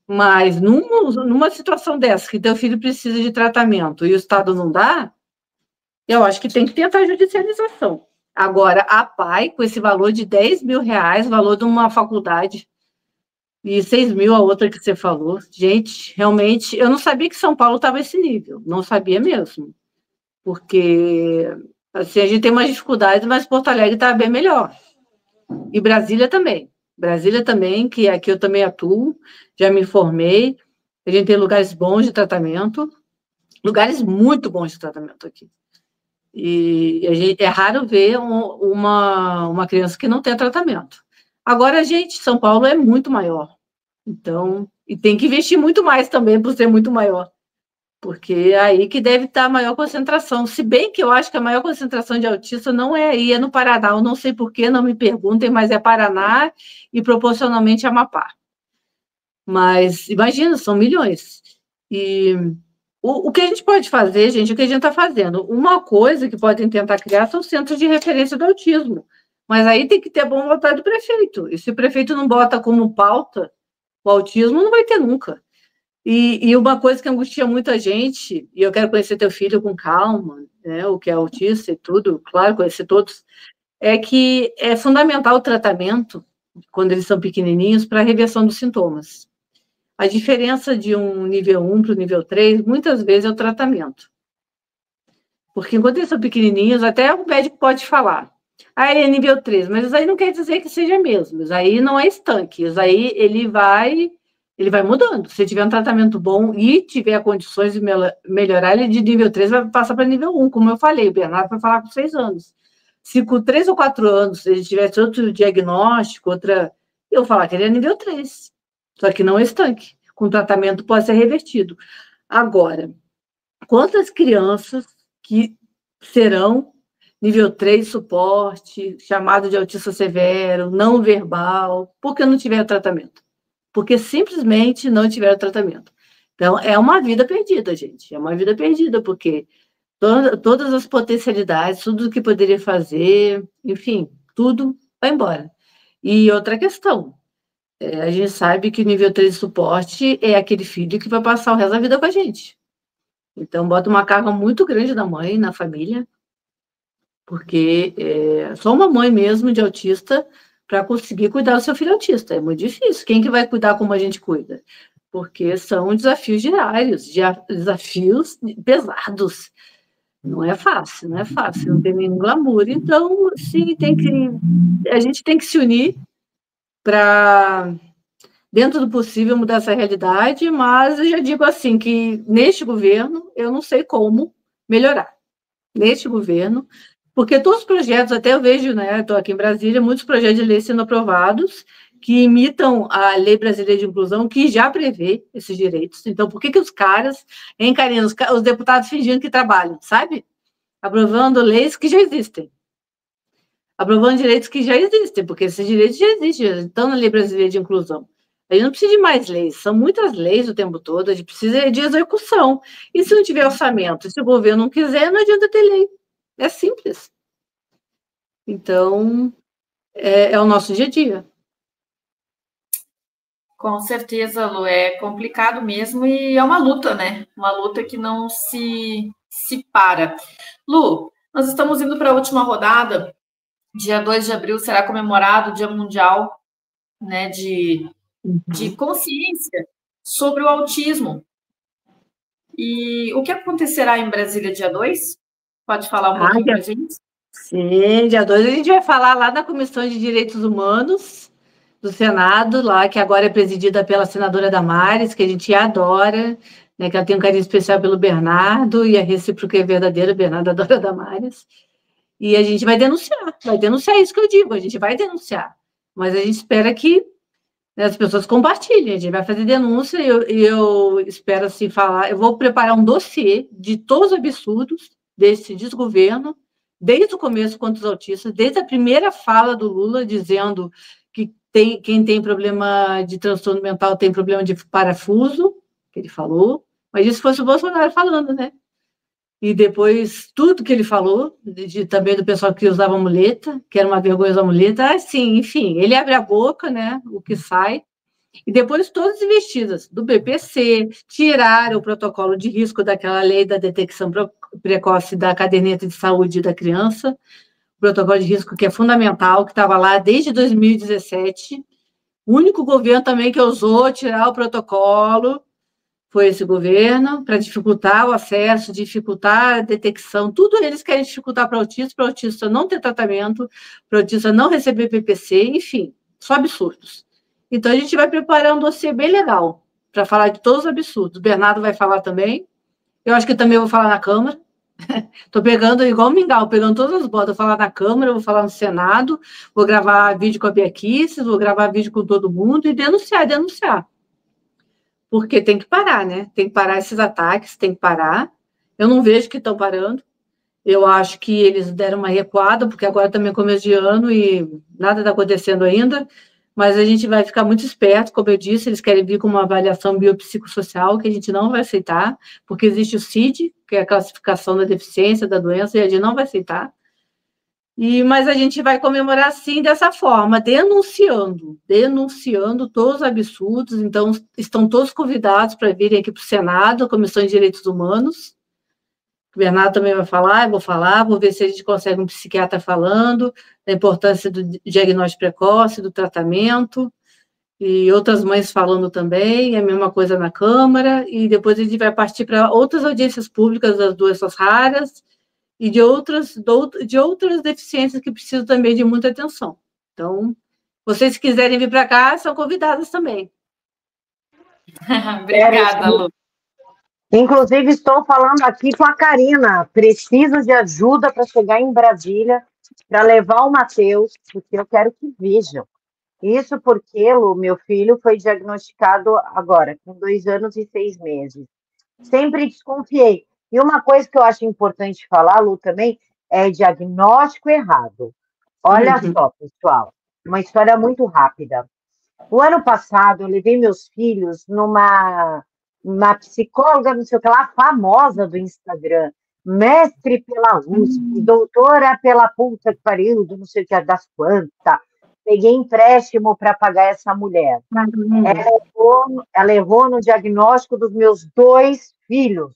Mas numa situação dessa, que teu filho precisa de tratamento e o Estado não dá, eu acho que tem que tentar a judicialização. Agora, a PAI, com esse valor de 10 mil reais, valor de uma faculdade, e 6 mil a outra que você falou, gente, realmente, eu não sabia que São Paulo estava esse nível, não sabia mesmo. Porque assim, a gente tem mais dificuldades, mas Porto Alegre está bem melhor. E Brasília também. Brasília também, que aqui eu também atuo, já me formei. A gente tem lugares bons de tratamento, lugares muito bons de tratamento aqui. E é raro ver uma criança que não tem tratamento. Agora, gente, São Paulo é muito maior. Então, e tem que investir muito mais também por ser muito maior. porque é aí que deve estar a maior concentração. Se bem que eu acho que a maior concentração de autistas não é aí, é no Paraná. Eu não sei por quê, não me perguntem, mas é Paraná e proporcionalmente Amapá. Mas imagina, são milhões. E o que a gente pode fazer, gente, o que a gente está fazendo? Uma coisa que podem tentar criar são centros de referência do autismo. Mas aí tem que ter a boa vontade do prefeito. E se o prefeito não bota como pauta o autismo, não vai ter nunca. E uma coisa que angustia muita gente, e eu quero conhecer teu filho com calma, né, o que é autista e tudo, claro, conhecer todos, é que é fundamental o tratamento, quando eles são pequenininhos, para a reversão dos sintomas. A diferença de um nível 1 para o nível 3, muitas vezes, é o tratamento. Porque enquanto eles são pequenininhos, até o médico pode falar, ele é nível 3, mas isso aí não quer dizer que seja mesmo, isso aí não é estanque, isso aí ele vai mudando. Se tiver um tratamento bom e tiver condições de melhorar, ele de nível 3 vai passar para nível 1, como eu falei, o Bernardo vai falar com 6 anos. Se com 3 ou 4 anos ele tivesse outro diagnóstico, eu vou falar que ele é nível 3, só que não é estanque. Com tratamento pode ser revertido. Agora, quantas crianças que serão nível 3 suporte, chamado de autista severo, não verbal, porque não tiveram tratamento? Porque simplesmente não tiveram tratamento. Então, é uma vida perdida, gente. É uma vida perdida, porque todas as potencialidades, tudo o que poderia fazer, enfim, tudo vai embora. E outra questão, a gente sabe que o nível 3 de suporte é aquele filho que vai passar o resto da vida com a gente. Então, bota uma carga muito grande na mãe, na família, porque só uma mãe mesmo de autista para conseguir cuidar do seu filho autista. É muito difícil. Quem que vai cuidar como a gente cuida? Porque são desafios diários, desafios pesados. Não é fácil, não tem nenhum glamour. Então, sim, a gente tem que se unir para, dentro do possível, mudar essa realidade, mas eu já digo assim, que neste governo, eu não sei como melhorar. Neste governo, porque todos os projetos, até eu vejo, né, estou aqui em Brasília, muitos projetos de lei sendo aprovados que imitam a Lei Brasileira de Inclusão, que já prevê esses direitos. Então, por que os caras, Karina, os deputados fingindo que trabalham, sabe? Aprovando leis que já existem. Aprovando direitos que já existem, porque esses direitos já existem, já estão na Lei Brasileira de Inclusão. A gente não precisa de mais leis, são muitas leis o tempo todo, a gente precisa de execução. E se não tiver orçamento, se o governo não quiser, não adianta ter lei. É simples. Então, é o nosso dia a dia. Com certeza, Lu, é complicado mesmo e é uma luta, né? Uma luta que não se para. Lu, nós estamos indo para a última rodada. Dia 2 de abril será comemorado o Dia Mundial, né, de consciência sobre o autismo. E o que acontecerá em Brasília dia 2? Pode falar um pouquinho para a gente? Sim, dia 2 a gente vai falar lá da Comissão de Direitos Humanos do Senado, lá que agora é presidida pela senadora Damares, que a gente adora, né, que ela tem um carinho especial pelo Bernardo, e a recíproca é verdadeira, o Bernardo adora a Damares. E a gente vai denunciar isso que eu digo, a gente vai denunciar. Mas a gente espera que, né, as pessoas compartilhem, a gente vai fazer denúncia, e eu espero assim falar, eu vou preparar um dossiê de todos os absurdos desse desgoverno, desde o começo contra os autistas, desde a primeira fala do Lula, dizendo que quem tem problema de transtorno mental tem problema de parafuso, que ele falou, mas isso fosse o Bolsonaro falando, né? E depois, tudo que ele falou, também do pessoal que usava muleta, que era uma vergonha usar muleta, assim, enfim, ele abre a boca, né, o que sai, e depois todas investidas do BPC, tiraram o protocolo de risco daquela lei da detecção precoce da caderneta de saúde da criança, o protocolo de risco que é fundamental, que estava lá desde 2017, o único governo também que ousou tirar o protocolo foi esse governo, para dificultar o acesso, dificultar a detecção, tudo eles querem dificultar para o autista não ter tratamento, para o autista não receber PPC, enfim, só absurdos. Então, a gente vai preparar um dossiê bem legal para falar de todos os absurdos. O Bernardo vai falar também, eu acho que também vou falar na Câmara, estou pegando, igual o Mingau, pegando todas as botas, vou falar na Câmara, vou falar no Senado, vou gravar vídeo com a Bia Kicis, vou gravar vídeo com todo mundo e denunciar. porque tem que parar, né? Tem que parar esses ataques, tem que parar. Eu não vejo que estão parando. Eu acho que eles deram uma recuada, porque agora também é começo de ano e nada está acontecendo ainda, mas a gente vai ficar muito esperto, como eu disse, eles querem vir com uma avaliação biopsicossocial que a gente não vai aceitar, porque existe o CID, que é a classificação da deficiência, da doença, e a gente não vai aceitar. Mas a gente vai comemorar, sim, dessa forma, denunciando todos os absurdos. Então, estão todos convidados para virem aqui para o Senado, a Comissão de Direitos Humanos. O Bernardo também vai falar, eu vou falar, vou ver se a gente consegue um psiquiatra falando da importância do diagnóstico precoce, do tratamento, e outras mães falando também, é a mesma coisa na Câmara, e depois a gente vai partir para outras audiências públicas das doenças raras e de outras deficiências que precisam também de muita atenção. Então, vocês que quiserem vir para cá, são convidadas também. Obrigada, Lu. Inclusive, estou falando aqui com a Karina. Preciso de ajuda para chegar em Brasília, para levar o Matheus, porque eu quero que vejam. Isso porque, Lu, meu filho foi diagnosticado agora, com 2 anos e 6 meses. Sempre desconfiei. E uma coisa que eu acho importante falar, Lu, também, é diagnóstico errado. Olha só, pessoal, uma história muito rápida. O ano passado, eu levei meus filhos numa psicóloga, não sei o que lá, famosa do Instagram, mestre pela USP, doutora pela puta que pariu, não sei o que, das quantas. Peguei empréstimo para pagar essa mulher. Ela errou no diagnóstico dos meus 2 filhos.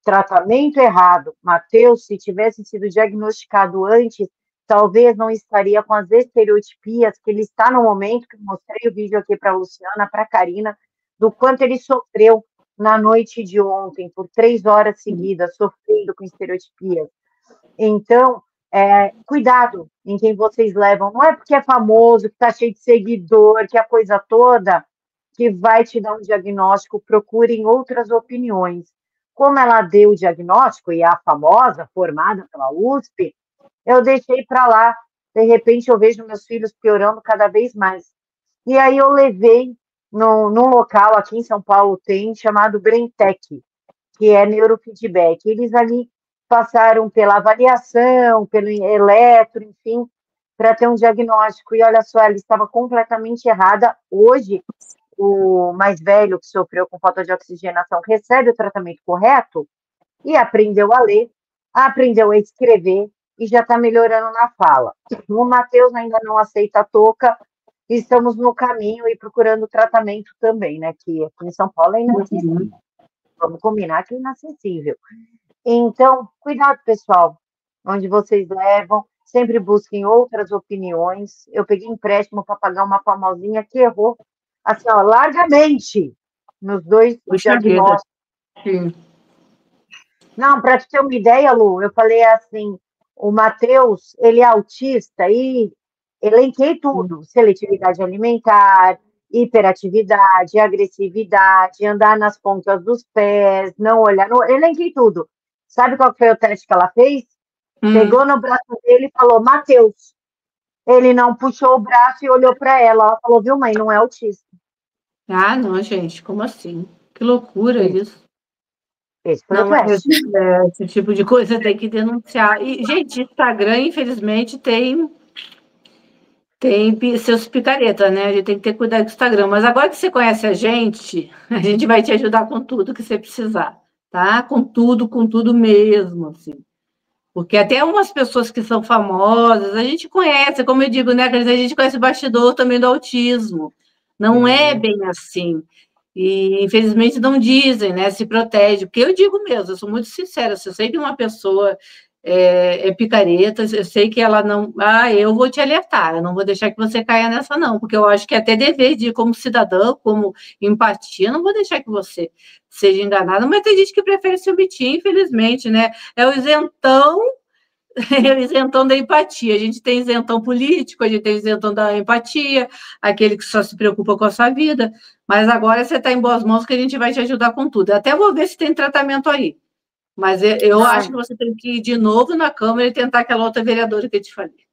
Tratamento errado. Matheus, se tivesse sido diagnosticado antes, talvez não estaria com as estereotipias que ele está no momento, que eu mostrei o vídeo aqui para a Luciana, para a Karina, do quanto ele sofreu na noite de ontem, por 3 horas seguidas, sofrendo com estereotipias. Então, cuidado em quem vocês levam. Não é porque é famoso, que está cheio de seguidor, que a coisa toda, que vai te dar um diagnóstico. Procurem outras opiniões. Como ela deu o diagnóstico, e a famosa, formada pela USP, eu deixei para lá. De repente, eu vejo meus filhos piorando cada vez mais. E aí eu levei num local aqui em São Paulo, chamado BrainTech, que é neurofeedback. Eles ali passaram pela avaliação, pelo eletro, enfim, para ter um diagnóstico. E olha só, ela estava completamente errada. Hoje, o mais velho que sofreu com falta de oxigenação recebe o tratamento correto e aprendeu a ler, aprendeu a escrever e já está melhorando na fala. O Matheus ainda não aceita a touca, estamos no caminho e procurando tratamento também, né? Que aqui em São Paulo é inacessível. Vamos combinar que é inacessível. Então, cuidado, pessoal, onde vocês levam, sempre busquem outras opiniões. Eu peguei empréstimo para pagar uma famosinha que errou, assim, ó, largamente, nos 2 diagnósticos. Sim. Não, para te ter uma ideia, Lu, eu falei assim, o Matheus, ele é autista e elenquei tudo, seletividade alimentar, hiperatividade, agressividade, andar nas pontas dos pés, não olhar, elenquei tudo. Sabe qual foi o teste que ela fez? Pegou no braço dele e falou, Matheus. Ele não puxou o braço e olhou para ela. Ela falou, viu, mãe, não é autista. Ah, não, gente, como assim? Que loucura isso. Esse foi o teste. Esse tipo de coisa tem que denunciar. E, gente, Instagram, infelizmente, tem seus picaretas, né? A gente tem que ter cuidado com o Instagram. Mas agora que você conhece a gente vai te ajudar com tudo que você precisar, tá? Com tudo mesmo, assim. Porque até umas pessoas que são famosas, a gente conhece, como eu digo, né, a gente conhece o bastidor também do autismo. Não é bem assim. E, infelizmente, não dizem, né, se protege. Porque eu digo mesmo, eu sou muito sincera, se eu sei que uma pessoa é picareta, eu sei que ela não... eu vou te alertar, eu não vou deixar que você caia nessa, não, porque eu acho que é até dever de, como cidadã, como empatia, não vou deixar que você seja enganada, mas tem gente que prefere se omitir, infelizmente, né? É o isentão da empatia. A gente tem isentão político, a gente tem isentão da empatia, aquele que só se preocupa com a sua vida, mas agora você está em boas mãos que a gente vai te ajudar com tudo. Até vou ver se tem tratamento aí. Mas eu acho que você tem que ir de novo na Câmara e tentar aquela outra vereadora que eu te falei.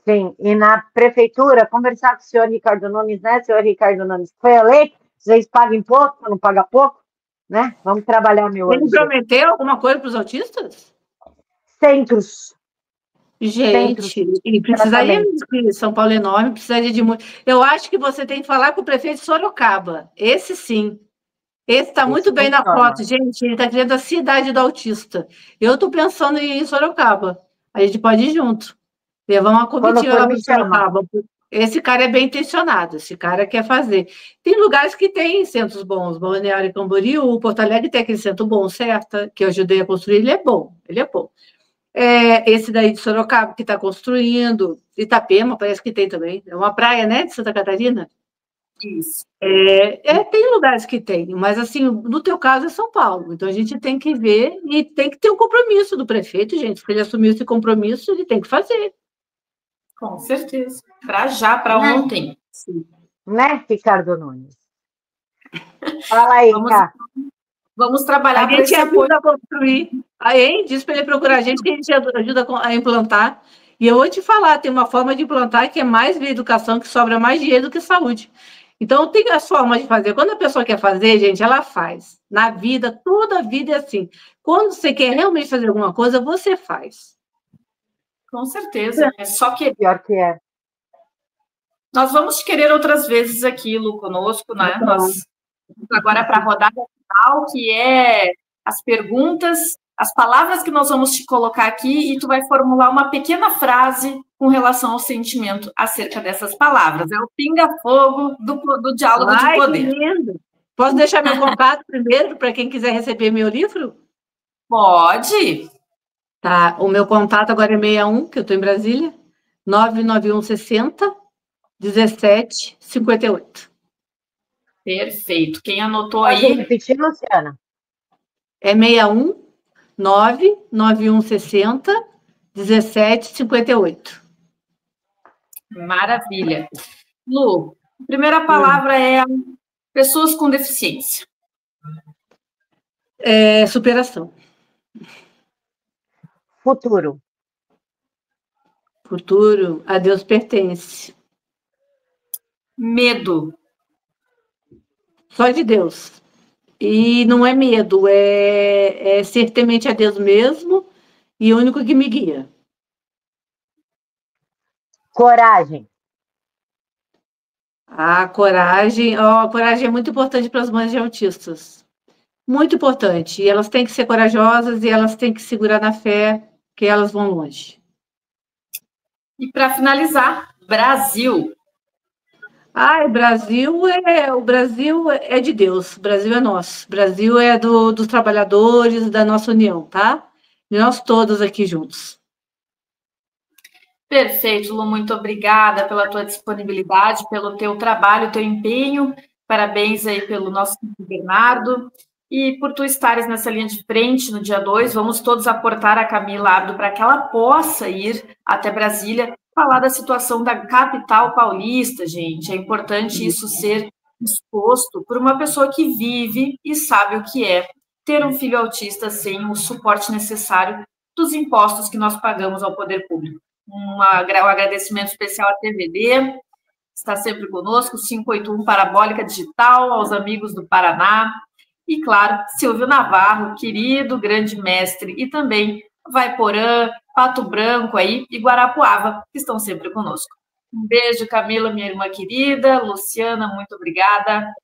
Sim, e na prefeitura, conversar com o senhor Ricardo Nunes, né, senhor Ricardo Nunes, que foi eleito, Vocês pagam imposto, não pagam pouco? Né? Vamos trabalhar meu Ele anjo. prometeu alguma coisa para os autistas? Centros. Gente, e precisaria, de São Paulo é enorme, precisaria de muito. Eu acho que você tem que falar com o prefeito de Sorocaba. Esse sim. Esse está muito bem na foto, gente. Ele está criando a cidade do autista. Eu estou pensando em ir em Sorocaba. A gente pode ir junto. Levar uma comitiva lá para Sorocaba. Esse cara é bem intencionado, esse cara quer fazer. Tem lugares que tem centros bons, Balneário Camboriú, Porto Alegre tem aquele centro bom, certo? Que eu ajudei a construir, ele é bom, ele é bom. Esse daí de Sorocaba, que está construindo, Itapema, parece que tem também. É uma praia, né, de Santa Catarina? Isso. Tem lugares que tem, mas assim, no teu caso é São Paulo. Então a gente tem que ver e tem que ter um compromisso do prefeito, gente. Se ele assumiu esse compromisso, ele tem que fazer. Com certeza. Para já, para ontem. Sim. Né, Ricardo Nunes? Fala aí, Cá. Vamos trabalhar para esse apoio. A construir. Aí, diz para ele procurar a gente, que a gente ajuda a implantar. E eu vou te falar, tem uma forma de implantar que é mais via educação, que sobra mais dinheiro do que saúde. Então, tem as formas de fazer. Quando a pessoa quer fazer, gente, ela faz. Na vida, toda a vida é assim. Quando você quer realmente fazer alguma coisa, você faz. Com certeza. É só que... Pior que é. Nós vamos te querer outras vezes aqui, Lu, conosco, né? Nós agora para a rodada final, que é as perguntas, as palavras que nós vamos te colocar aqui, e tu vai formular uma pequena frase com relação ao sentimento acerca dessas palavras. É o pinga-fogo do diálogo de poder. Que lindo! Posso deixar meu contato primeiro para quem quiser receber meu livro? Pode. Tá, o meu contato agora é 61, que eu estou em Brasília, 99160 1758. Perfeito. Quem anotou Pode aí? repetir, Luciana? É 61 99160 1758. Maravilha. Lu, a primeira palavra é pessoas com deficiência. Superação. Futuro. Futuro, a Deus pertence. Medo. Só de Deus. E não é medo, é ser temente a Deus mesmo e o único que me guia. Coragem. A coragem é muito importante para as mães de autistas. Muito importante. E elas têm que ser corajosas e elas têm que segurar na fé que elas vão longe. E para finalizar, Brasil. O Brasil é de Deus, o Brasil é nosso. O Brasil é dos trabalhadores, da nossa união, tá? E nós todos aqui juntos. Perfeito, Lu, muito obrigada pela tua disponibilidade, pelo teu trabalho, teu empenho. Parabéns aí pelo nosso Bernardo. E por tu estares nessa linha de frente no dia 2, vamos todos aportar a Camila Abdo para que ela possa ir até Brasília falar da situação da capital paulista, gente. É importante isso ser exposto por uma pessoa que vive e sabe o que é ter um filho autista sem o suporte necessário dos impostos que nós pagamos ao poder público. Um agradecimento especial à TVD, está sempre conosco, 581 Parabólica Digital, aos amigos do Paraná, e, claro, Silvio Navarro, querido, grande mestre, e também Vaiporã, Pato Branco aí e Guarapuava, que estão sempre conosco. Um beijo, Camila, minha irmã querida. Luciana, muito obrigada.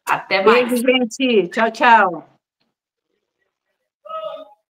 Até mais. Beijo, gente. Tchau, tchau.